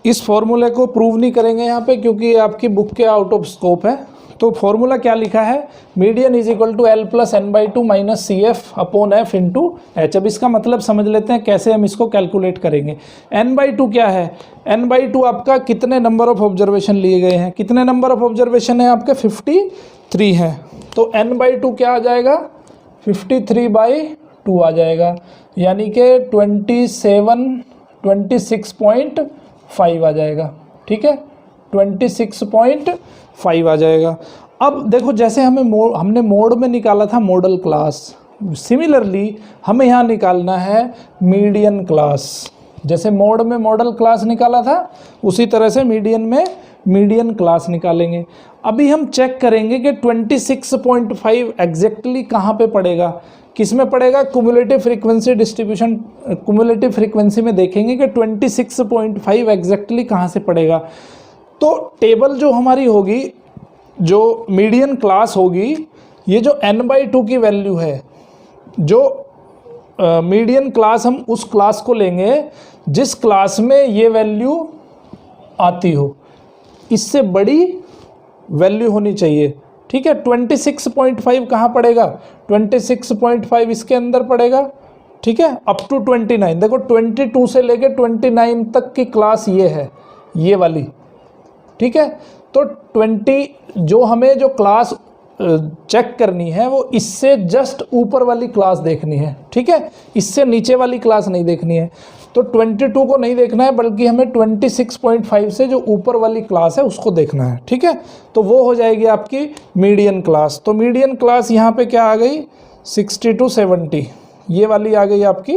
इस फॉर्मूले को प्रूव नहीं करेंगे यहाँ पे क्योंकि आपकी बुक के आउट ऑफ स्कोप है। तो फॉर्मूला क्या लिखा है? Median is equal to L + n/2 - CF/F × H। अब इसका मतलब समझ लेते हैं कैसे हम इसको कैलकुलेट करेंगे। n/2 क्या है? n/2 आपका कितने नंबर ऑफ ऑब्जर्वेशन लिए गए हैं? कितने नंबर ऑफ ऑब्जर्वेशन है आपके? 53 हैं। तो n/2 क्या आ जाएगा? 53/2 आ जाएगा, यानी कि 26.5 आ जाएगा। ठीक है। 26.5 आ जाएगा। अब देखो जैसे हमने मोड में निकाला था मॉडल क्लास, सिमिलरली हमें यहाँ निकालना है मीडियन क्लास। जैसे मोड में मॉडल क्लास निकाला था उसी तरह से मीडियन में मीडियन क्लास निकालेंगे। अभी हम चेक करेंगे कि 26.5 एग्जैक्टली कहाँ पे पड़ेगा, किस में पड़ेगा? Cumulative frequency distribution, cumulative frequency में देखेंगे कि 26.5 एग्जैक्टली कहाँ से पड़ेगा। तो टेबल जो हमारी होगी, जो मीडियन क्लास होगी, ये जो n/2 की वैल्यू है, जो मीडियन क्लास, हम उस क्लास को लेंगे जिस क्लास में ये वैल्यू आती हो, इससे बड़ी वैल्यू होनी चाहिए। ठीक है। 26.5 कहाँ पड़ेगा? 26.5 इसके अंदर पड़ेगा। ठीक है। अप टू 29, देखो 22 से लेके 29 तक की क्लास ये है, ये वाली। ठीक है। तो 20 जो हमें जो क्लास चेक करनी है वो इससे जस्ट ऊपर वाली क्लास देखनी है। ठीक है। इससे नीचे वाली क्लास नहीं देखनी है। तो 22 को नहीं देखना है, बल्कि हमें 26.5 से जो ऊपर वाली क्लास है उसको देखना है। ठीक है। तो वो हो जाएगी आपकी मीडियन क्लास। तो मीडियन क्लास यहाँ पे क्या आ गई? 60 to 70, ये वाली आ गई आपकी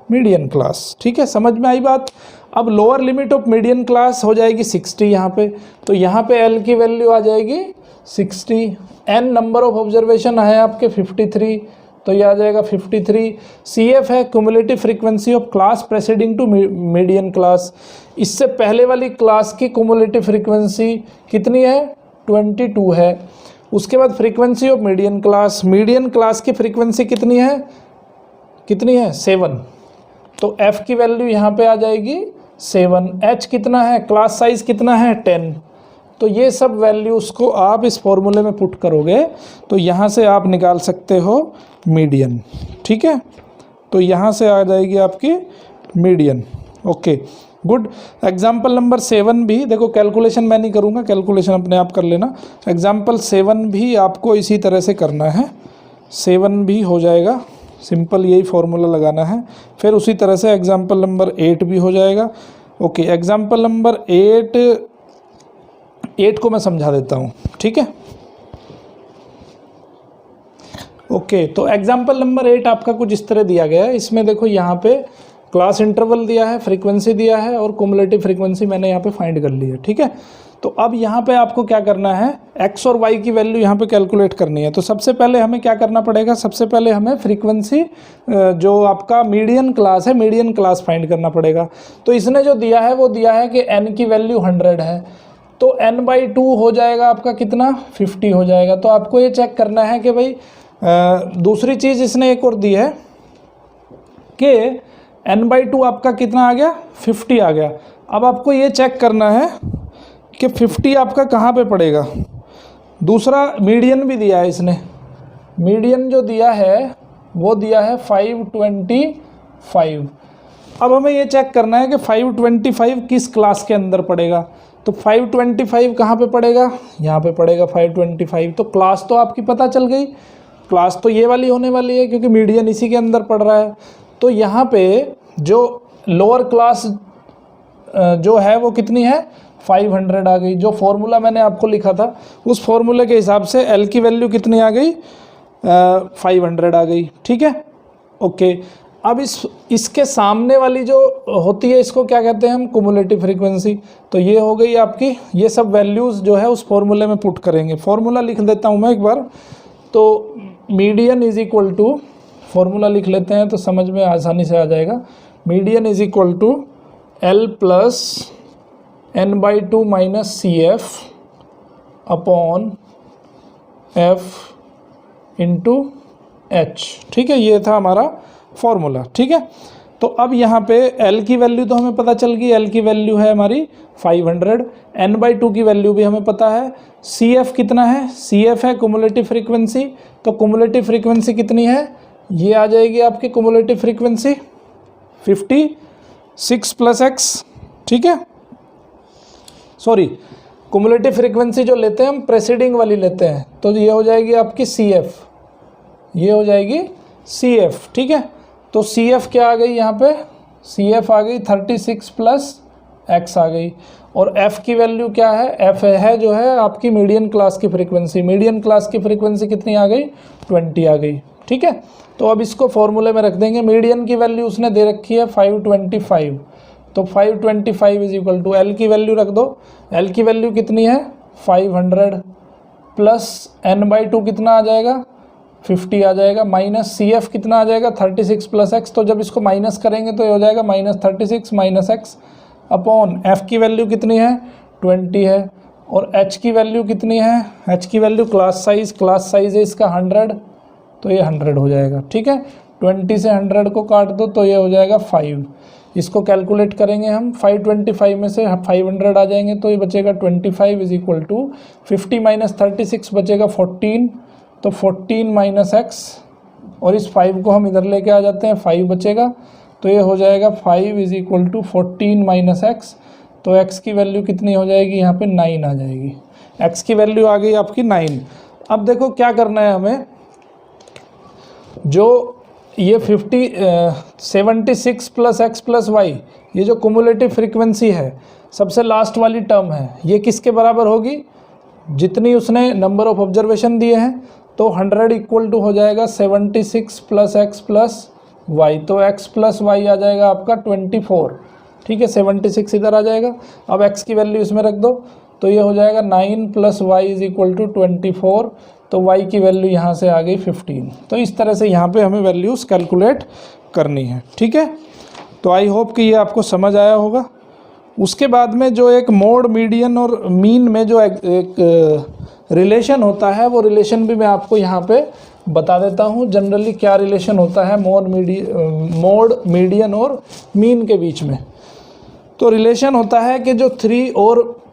मीडियन क्लास। ठीक है। समझ में आई बात। अब lower limit of median class हो जाएगी 60 यहाँ पे। तो यहाँ पे L की वैल्यू आ जाएगी 60। n नंबर ऑफ ऑब्जर्वेशन है आपके 53, तो ये आ जाएगा 53। CF है cumulative frequency of class preceding to median class. इससे पहले वाली क्लास की क्यूमुलेटिव फ्रीक्वेंसी कितनी है? 22 है। उसके बाद फ्रीक्वेंसी ऑफ मीडियन क्लास की फ्रीक्वेंसी कितनी है? 7। तो F की वैल्यू यहाँ पे आ जाएगी 7। H कितना है? क्लास साइज कितना है? 10। तो ये सब वैल्यूज़ को आप इस फॉर्मूले में पुट करोगे तो यहाँ से आप निकाल सकते हो मीडियन। ठीक है। तो यहाँ से आ जाएगी आपकी median. Okay, good. Example number 7 भी देखो, कैलकुलेशन मैं नहीं करूँगा, कैलकुलेशन अपने आप कर लेना। एग्जाम्पल 7 भी आपको इसी तरह से करना है। 7 भी हो जाएगा, सिंपल यही फॉर्मूला लगाना है। फिर उसी तरह से एग्जाम्पल नंबर 8 भी हो जाएगा। ओके, एग्जाम्पल नंबर 8 को मैं समझा देता हूँ। ठीक है। ओके, तो एग्जाम्पल नंबर 8 आपका कुछ इस तरह दिया गया है। इसमें देखो यहाँ पे क्लास इंटरवल दिया है, फ्रीक्वेंसी दिया है और कुमुलेटिव फ्रीक्वेंसी मैंने यहाँ पे फाइंड कर ली है, ठीक है। तो अब यहाँ पे आपको क्या करना है, x और y की वैल्यू यहाँ पे कैलकुलेट करनी है। तो सबसे पहले हमें क्या करना पड़ेगा, सबसे पहले हमें फ्रीक्वेंसी जो आपका मीडियन क्लास है, मीडियन क्लास फाइंड करना पड़ेगा। तो इसने जो दिया है वो दिया है कि n की वैल्यू 100 है, तो n/2 हो जाएगा आपका कितना, 50 हो जाएगा। तो आपको ये चेक करना है कि भाई दूसरी चीज़ इसने एक और दी है कि n/2 आपका कितना आ गया, 50 आ गया। अब आपको ये चेक करना है कि 50 आपका कहाँ पे पड़ेगा। दूसरा मीडियन भी दिया है इसने, मीडियन जो दिया है वो दिया है 525। अब हमें ये चेक करना है कि 525 किस क्लास के अंदर पड़ेगा। तो 525 कहाँ पे पड़ेगा, यहाँ पे पड़ेगा 525। तो क्लास तो आपकी पता चल गई, क्लास तो ये वाली होने वाली है क्योंकि मीडियन इसी के अंदर पड़ रहा है। तो यहाँ पे जो लोअर क्लास जो है वो कितनी है, 500 आ गई। जो फॉर्मूला मैंने आपको लिखा था उस फॉर्मूले के हिसाब से L की वैल्यू कितनी आ गई, 500 आ गई, ठीक है, ओके। अब इसके सामने वाली जो होती है इसको क्या कहते हैं हम, कुमुलेटिव फ्रीक्वेंसी। तो ये हो गई आपकी, ये सब वैल्यूज़ जो है उस फॉर्मूले में पुट करेंगे। फॉर्मूला लिख देता हूँ मैं एक बार। तो median is equal to, formula लिख लेते हैं तो समझ में आसानी से आ जाएगा। Median is equal to L plus n/2 minus CF upon F into H, ठीक है। ये था हमारा फॉर्मूला, ठीक है। तो अब यहाँ पे L की वैल्यू तो हमें पता चल गई, L की वैल्यू है हमारी 500, n/2 की वैल्यू भी हमें पता है। CF कितना है, CF है कुमुलेटिव फ्रीक्वेंसी। तो कुमुलेटिव फ्रीक्वेंसी कितनी है, ये आ जाएगी आपकी कुमुलेटिव फ्रीक्वेंसी 56 प्लस x, ठीक है। सॉरी, कुमुलेटिव फ्रीक्वेंसी जो लेते हैं हम प्रेसीडिंग वाली लेते हैं, तो ये हो जाएगी आपकी CF, ये हो जाएगी CF, ठीक है। तो CF क्या आ गई यहाँ पे, CF आ गई 36 प्लस x आ गई। और F की वैल्यू क्या है, F है जो है आपकी मीडियन क्लास की फ्रीक्वेंसी। मीडियन क्लास की फ्रीक्वेंसी कितनी आ गई, 20 आ गई, ठीक है। तो अब इसको फॉर्मूले में रख देंगे। मीडियन की वैल्यू उसने दे रखी है 525, तो 525 इज इक्वल टू L की वैल्यू रख दो। L की वैल्यू कितनी है, 500 प्लस n/2 कितना आ जाएगा, 50 आ जाएगा, माइनस CF कितना आ जाएगा, 36 प्लस x। तो जब इसको माइनस करेंगे तो ये हो जाएगा -36 माइनस x अपॉन F की वैल्यू कितनी है, 20 है। और H की वैल्यू कितनी है, H की वैल्यू क्लास साइज है इसका 100, तो ये 100 हो जाएगा, ठीक है। 20 से 100 को काट दो तो ये हो जाएगा 5। इसको कैलकुलेट करेंगे हम, 525 में से 500 आ जाएंगे तो ये बचेगा 25 इज इक्वल टू 50 माइनस 36 बचेगा 14, तो 14 माइनस x, और इस 5 को हम इधर लेके आ जाते हैं, 5 बचेगा, तो ये हो जाएगा 5 is equal to 14 minus x। तो x की वैल्यू कितनी हो जाएगी, यहाँ पे 9 आ जाएगी। x की वैल्यू आ गई आपकी 9। अब देखो क्या करना है हमें, जो ये 76 प्लस x प्लस y, ये जो कुमुलेटिव फ्रीक्वेंसी है, सबसे लास्ट वाली टर्म है, ये किसके बराबर होगी, जितनी उसने नंबर ऑफ ऑब्जर्वेशन दिए हैं। तो 100 इक्वल टू हो जाएगा 76 प्लस x प्लस y, तो x प्लस y आ जाएगा आपका 24, ठीक है। 76 इधर आ जाएगा। अब x की वैल्यू इसमें रख दो, तो ये हो जाएगा 9 plus y is equal to 24, तो y की वैल्यू यहाँ से आ गई 15। तो इस तरह से यहाँ पे हमें वैल्यूज़ कैलकुलेट करनी है, ठीक है। तो आई होप कि ये आपको समझ आया होगा। उसके बाद में जो एक मोड, मीडियन और मीन में जो एक रिलेशन होता है, वो रिलेशन भी मैं आपको यहाँ पे बता देता हूँ। जनरली क्या रिलेशन होता है मोड, मीडियन और मीन के बीच में। तो रिलेशन होता है कि जो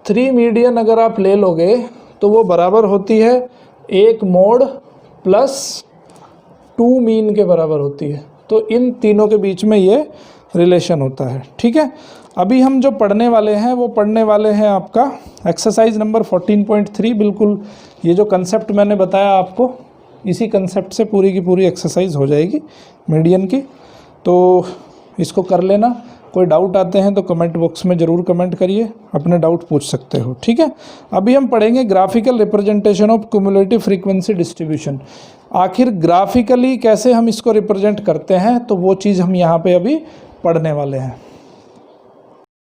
3 मीडियन अगर आप ले लोगे तो वो बराबर होती है 1 मोड प्लस 2 मीन के बराबर होती है। तो इन तीनों के बीच में ये रिलेशन होता है, ठीक है। अभी हम जो पढ़ने वाले हैं वो पढ़ने वाले हैं आपका एक्सरसाइज नंबर 14.3। बिल्कुल ये जो कंसेप्ट मैंने बताया आपको, इसी कंसेप्ट से पूरी की पूरी एक्सरसाइज हो जाएगी मीडियन की। तो इसको कर लेना। कोई डाउट आते हैं तो कमेंट बॉक्स में ज़रूर कमेंट करिए, अपने डाउट पूछ सकते हो, ठीक है। अभी हम पढ़ेंगे graphical representation of cumulative frequency distribution. आखिर ग्राफिकली कैसे हम इसको रिप्रेजेंट करते हैं, तो वो चीज़ हम यहाँ पे अभी पढ़ने वाले हैं।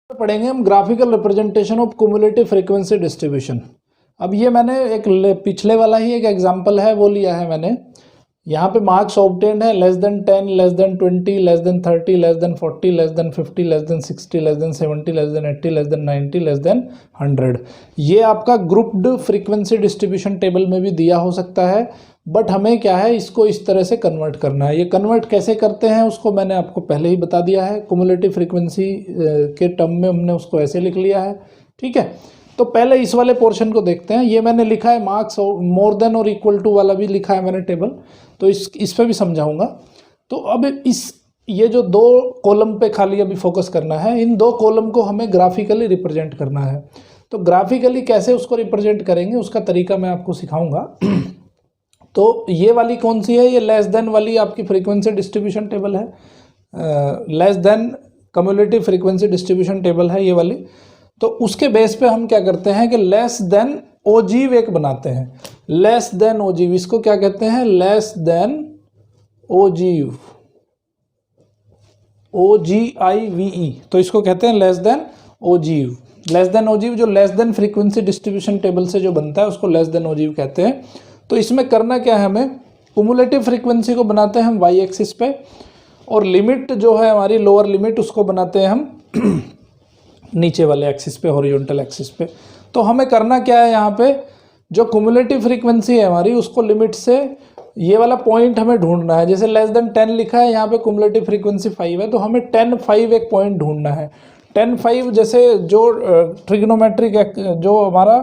पढ़ेंगे हम graphical representation of cumulative frequency distribution. अब ये मैंने एक पिछले वाला ही एक एग्जांपल है वो लिया है मैंने। यहाँ पे मार्क्स ऑब्टेन्ड है less than 10, less than 20, less than 30, less than 40, less than 50, less than 60, less than 70, less than 80, less than 90, less than 100। ये आपका ग्रुप्ड फ्रीक्वेंसी डिस्ट्रीब्यूशन टेबल में भी दिया हो सकता है, बट हमें क्या है इसको इस तरह से कन्वर्ट करना है। ये कन्वर्ट कैसे करते हैं उसको मैंने आपको पहले ही बता दिया है। क्युमुलेटिव फ्रीक्वेंसी के टर्म में हमने उसको ऐसे लिख लिया है, ठीक है। तो पहले इस वाले पोर्शन को देखते हैं। ये मैंने लिखा है मार्क्स मोर देन और इक्वल टू वाला भी लिखा है मैंने टेबल, तो इस पे भी समझाऊंगा। तो अब ये जो दो कॉलम पे खाली अभी फोकस करना है, इन दो कॉलम को हमें ग्राफिकली रिप्रेजेंट करना है। तो ग्राफिकली कैसे उसको रिप्रेजेंट करेंगे उसका तरीका मैं आपको सिखाऊंगा। तो ये वाली कौन सी है, ये लेस देन वाली आपकी फ्रीक्वेंसी डिस्ट्रीब्यूशन टेबल है, less than cumulative frequency distribution table है ये वाली। तो उसके बेस पे हम क्या करते हैं कि लेस देन ओजीव एक बनाते हैं। लेस देन ओजीव, इसको क्या कहते हैं, लेस देन ओजीव, OGIVE, तो इसको कहते हैं less than ogive. Less than ogive जो less than frequency distribution table से जो बनता है उसको लेस देन ओजीव कहते हैं। तो इसमें करना क्या है, हमें क्युमुलेटिव फ्रीक्वेंसी को बनाते हैं हम वाई एक्सिस पे, और लिमिट जो है हमारी लोअर लिमिट उसको बनाते हैं हम नीचे वाले एक्सिस पे, हॉरिजॉन्टल एक्सिस पे। तो हमें करना क्या है, यहाँ पे जो क्युमुलेटिव फ्रीक्वेंसी है हमारी उसको लिमिट से ये वाला पॉइंट हमें ढूंढना है। जैसे लेस देन 10 लिखा है, यहाँ पे क्युमुलेटिव फ्रीक्वेंसी 5 है, तो हमें 10-5 एक पॉइंट ढूंढना है। 10-5 जैसे जो ट्रिग्नोमेट्रिक जो हमारा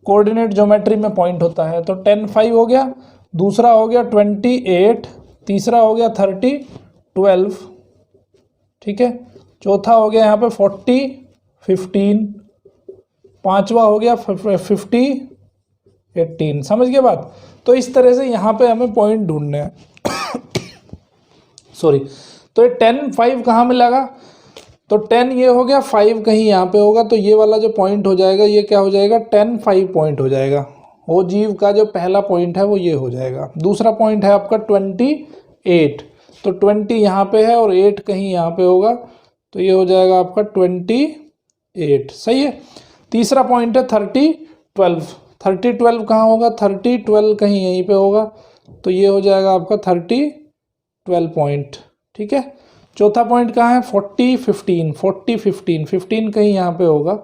कोऑर्डिनेट ज्योमेट्री में पॉइंट होता है, तो 10-5 हो गया, दूसरा हो गया 28, तीसरा हो गया 30, 12, ठीक है, चौथा हो गया यहाँ पे 40, 15, पांचवा हो गया 50, 18। समझ गए बात। तो इस तरह से यहाँ पे हमें पॉइंट ढूंढने हैं। सॉरी, तो ये 10-5 कहाँ मिलेगा, तो 10 ये हो गया, 5 कहीं यहाँ पे होगा, तो ये वाला जो पॉइंट हो जाएगा ये क्या हो जाएगा, 10-5 पॉइंट हो जाएगा। ओजीव का जो पहला पॉइंट है वो ये हो जाएगा। दूसरा पॉइंट है आपका 28, तो 20 यहाँ पे है और 8 कहीं यहाँ पे होगा, तो ये हो जाएगा आपका 28, सही है। तीसरा पॉइंट है 30-12, 30-12 कहाँ होगा, 30-12 कहीं यहीं पे होगा, तो ये हो जाएगा आपका 30-12 पॉइंट, ठीक है। चौथा पॉइंट कहाँ है, 40-15, 40-15, 15 कहीं यहाँ पे होगा,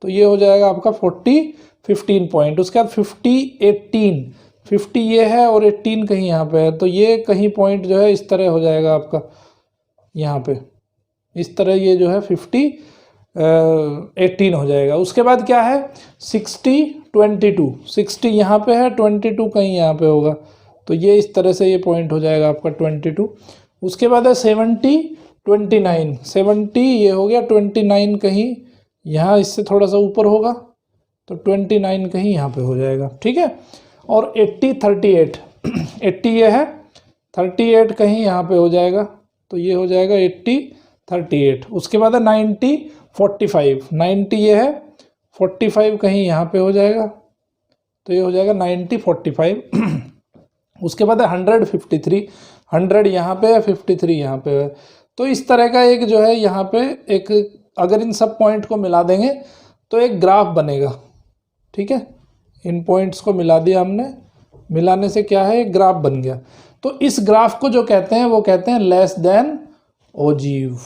तो ये हो जाएगा आपका 40-15 पॉइंट। उसके बाद 50-18, 50 ये है और 18 कहीं यहाँ पे है, तो ये कहीं पॉइंट जो है इस तरह हो जाएगा आपका यहाँ पे, इस तरह ये जो है 18 हो जाएगा। उसके बाद क्या है 60-22, 60 यहाँ पे है, 22 कहीं यहाँ पे होगा, तो ये इस तरह से ये पॉइंट हो जाएगा आपका 22। उसके बाद है 70-29, 70 ये हो गया, 29 कहीं यहाँ इससे थोड़ा सा ऊपर होगा, तो 29 कहीं यहाँ पे हो जाएगा, ठीक है। और 80-38, 80 ये है, 38 कहीं यहाँ पे हो जाएगा, तो ये हो जाएगा 80-38। उसके बाद है 90-45, 90 ये है, 45 कहीं यहाँ पे हो जाएगा, तो ये हो जाएगा 90-45। उसके बाद है 100-53, 100 यहाँ पे है, 53 यहाँ पे है, तो इस तरह का एक जो है यहाँ पे एक, अगर इन सब पॉइंट को मिला देंगे तो एक ग्राफ बनेगा, ठीक है। इन पॉइंट्स को मिला दिया हमने, मिलाने से क्या है एक ग्राफ बन गया। तो इस ग्राफ को जो कहते हैं वो कहते हैं लेस देन ओजीव।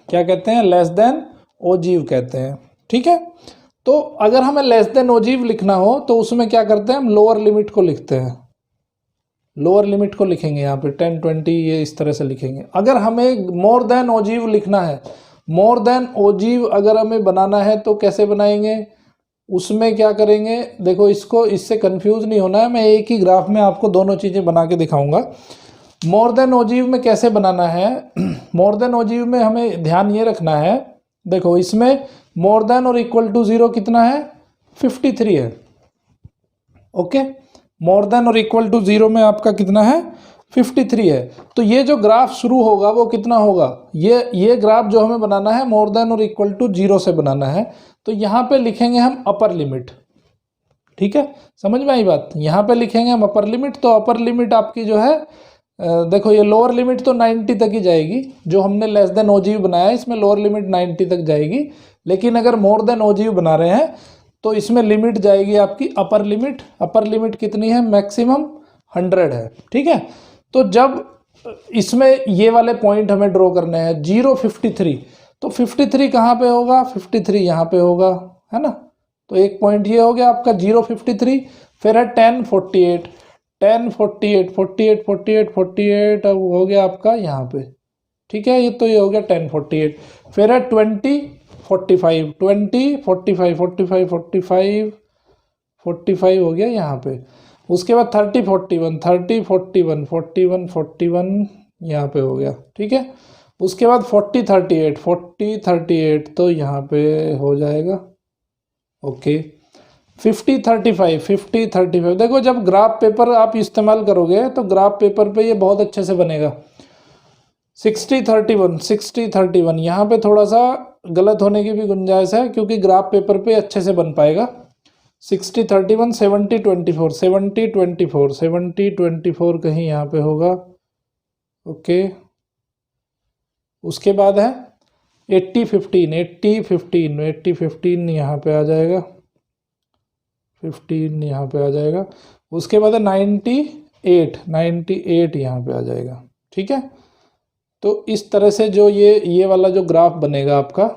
क्या कहते हैं, लेस देन ओजीव कहते हैं, ठीक है। तो अगर हमें लेस देन ओजीव लिखना हो तो उसमें क्या करते हैं, हम लोअर लिमिट को लिखते हैं, लोअर लिमिट को लिखेंगे यहाँ पे 10-20 ये इस तरह से लिखेंगे। अगर हमें मोर देन ओजीव लिखना है, मोर देन ओजीव अगर हमें बनाना है तो कैसे बनाएंगे, उसमें क्या करेंगे, देखो इसको, इससे कंफ्यूज नहीं होना है, मैं एक ही ग्राफ में आपको दोनों चीज़ें बना के दिखाऊंगा। मोर देन ओजीव में कैसे बनाना है, मोर देन ओजीव में हमें ध्यान ये रखना है, देखो इसमें मोर देन और इक्वल टू 0 कितना है, 53 है, ओके। मोर देन और इक्वल टू 0 में आपका कितना है, 53 है। तो ये जो ग्राफ शुरू होगा वो कितना होगा, ये ग्राफ जो हमें बनाना है मोर देन और इक्वल टू 0 से बनाना है, तो यहाँ पे लिखेंगे हम अपर लिमिट, ठीक है। समझ में आई बात, यहाँ पे लिखेंगे हम अपर लिमिट। तो अपर लिमिट आपकी जो है देखो ये लोअर लिमिट तो 90 तक ही जाएगी, जो हमने लेस देन ओजीव बनाया है इसमें लोअर लिमिट 90 तक जाएगी, लेकिन अगर मोर देन ओजीव बना रहे हैं तो इसमें लिमिट जाएगी आपकी अपर लिमिट। अपर लिमिट कितनी है? मैक्सिमम 100 है, ठीक है। तो जब इसमें ये वाले पॉइंट हमें ड्रॉ करने हैं 053, तो 53 कहाँ पे होगा? 53 यहाँ पे होगा, है ना। तो एक पॉइंट ये हो गया आपका 053, फिर है 1048, 1048, 48, 48, 48, अब हो गया आपका यहाँ पे, ठीक है। ये तो ये हो गया 1048, फिर है 20, 45, 20, 45, 45, 45, 45 हो गया यहाँ पे। उसके बाद 30, 41, 30, 41, 41, 41 यहाँ पे हो गया, ठीक है। उसके बाद 40, 38, 40, 38 तो यहाँ पे हो जाएगा, ओके। 50, 35, 50, 35, देखो जब ग्राफ पेपर आप इस्तेमाल करोगे तो ग्राफ पेपर पे ये बहुत अच्छे से बनेगा। 60, 31, 60, 31 यहाँ पे थोड़ा सा गलत होने की भी गुंजाइश है, क्योंकि ग्राफ पेपर पे अच्छे से बन पाएगा। 60, 31, 70, 24, 70, 24, 70, 24 कहीं यहाँ पे होगा, ओके। उसके बाद है 80, 15, 80, 15, 80, 15 यहाँ पे आ जाएगा, 15 यहाँ पे आ जाएगा। उसके बाद है 98, 98 यहाँ पे आ जाएगा, ठीक है। तो इस तरह से जो ये वाला जो ग्राफ बनेगा आपका,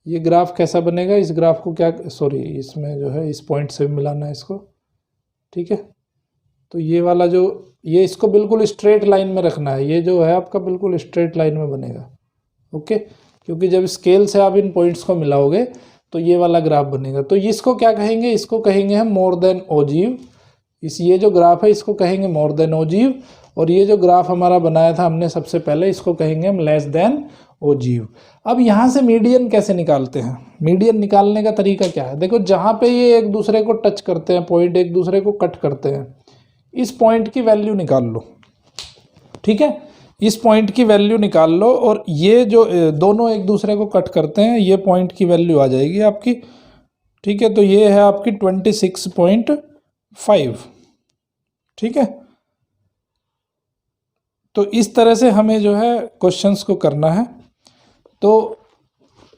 ये ग्राफ कैसा बनेगा? इस ग्राफ को क्या, सॉरी इसमें जो है इस पॉइंट से भी मिलाना है इसको, ठीक है। तो ये वाला जो ये इसको बिल्कुल स्ट्रेट लाइन में रखना है, ये जो है आपका बिल्कुल स्ट्रेट लाइन में बनेगा, ओके। क्योंकि जब स्केल से आप इन पॉइंट्स को मिलाओगे तो ये वाला ग्राफ बनेगा। तो इसको क्या कहेंगे? इसको कहेंगे हम मोर देन ओजीव। ये जो ग्राफ है इसको कहेंगे मोर देन ओजीव, और ये जो ग्राफ हमारा बनाया था हमने सबसे पहले, इसको कहेंगे हम लेस देन ओजीव। अब यहाँ से मीडियन कैसे निकालते हैं? मीडियन निकालने का तरीका क्या है? देखो जहाँ पे ये एक दूसरे को टच करते हैं, पॉइंट एक दूसरे को कट करते हैं, इस पॉइंट की वैल्यू निकाल लो, ठीक है। इस पॉइंट की वैल्यू निकाल लो, और ये जो दोनों एक दूसरे को कट करते हैं, ये पॉइंट की वैल्यू आ जाएगी आपकी, ठीक है। तो ये है आपकी 26.5, ठीक है। तो इस तरह से हमें जो है क्वेश्चंस को करना है। तो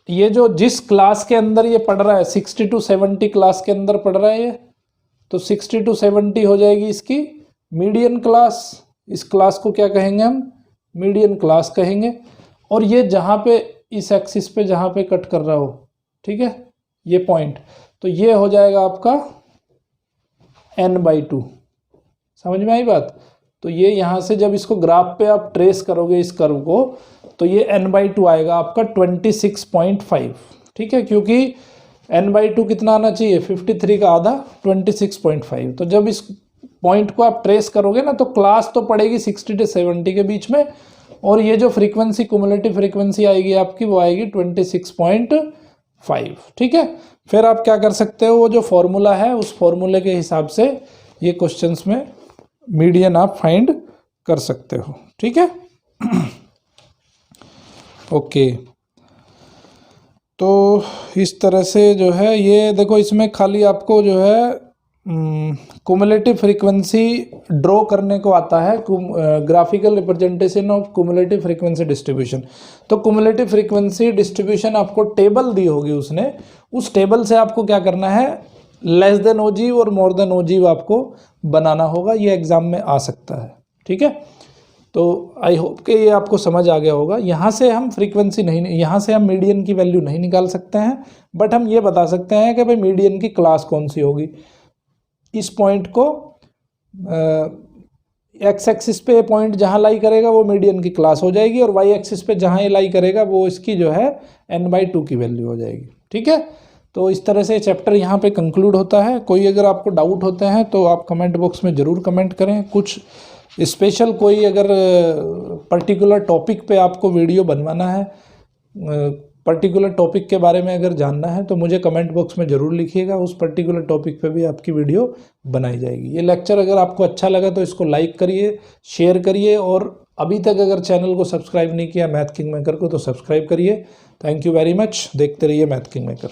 ये जो जिस क्लास के अंदर ये पढ़ रहा है, 60 to 70 क्लास के अंदर पढ़ रहा है ये, तो 60 to 70 हो जाएगी इसकी मीडियन क्लास। इस क्लास को क्या कहेंगे हम? मीडियन क्लास कहेंगे। और ये जहाँ पे इस एक्सिस पे जहाँ पे कट कर रहा हो, ठीक है, ये पॉइंट, तो ये हो जाएगा आपका n/2। समझ में आई बात? तो ये यहाँ से जब इसको ग्राफ पे आप ट्रेस करोगे इस कर्व को, तो ये n/2 आएगा आपका 26.5, ठीक है। क्योंकि n/2 कितना आना चाहिए? 53 का आधा, 26.5। तो जब इस पॉइंट को आप ट्रेस करोगे ना, तो क्लास तो पड़ेगी 60 से 70 के बीच में, और ये जो फ्रीक्वेंसी कुमुलेटिव फ्रीक्वेंसी आएगी आपकी, वो आएगी 26.5, ठीक है। फिर आप क्या कर सकते हो? वो जो फॉर्मूला है उस फॉर्मूले के हिसाब से ये क्वेश्चंस में मीडियन आप फाइंड कर सकते हो, ठीक है। ओके, तो इस तरह से जो है ये देखो, इसमें खाली आपको जो है कुमुलेटिव फ्रीक्वेंसी ड्रॉ करने को आता है, graphical representation of cumulative frequency distribution. तो कुमुलेटिव फ्रीक्वेंसी डिस्ट्रीब्यूशन आपको टेबल दी होगी उसने, उस टेबल से आपको क्या करना है? लेस देन ओजीव और मोर देन ओजीव आपको बनाना होगा। ये एग्जाम में आ सकता है, ठीक है। तो आई होप कि ये आपको समझ आ गया होगा। यहाँ से हम फ्रीक्वेंसी नहीं, यहाँ से हम मीडियन की वैल्यू नहीं निकाल सकते हैं, बट हम ये बता सकते हैं कि भाई मीडियन की क्लास कौन सी होगी। इस पॉइंट को एक्स एक्सिस पे पॉइंट जहाँ लाई करेगा वो मीडियन की क्लास हो जाएगी, और वाई एक्सिस पे जहाँ ये लाई करेगा वो इसकी जो है n/2 की वैल्यू हो जाएगी, ठीक है। तो इस तरह से चैप्टर यहाँ पे कंक्लूड होता है। कोई अगर आपको डाउट होते हैं तो आप कमेंट बॉक्स में ज़रूर कमेंट करें। कुछ स्पेशल कोई अगर पर्टिकुलर टॉपिक पे आपको वीडियो बनवाना है, पर्टिकुलर टॉपिक के बारे में अगर जानना है, तो मुझे कमेंट बॉक्स में ज़रूर लिखिएगा। उस पर्टिकुलर टॉपिक पे भी आपकी वीडियो बनाई जाएगी। ये लेक्चर अगर आपको अच्छा लगा तो इसको लाइक करिए, शेयर करिए, और अभी तक अगर चैनल को सब्सक्राइब नहीं किया मैथ किंग मेकर को, तो सब्सक्राइब करिए। Thank you very much. देखते रहिए मैथ किंग मेकर।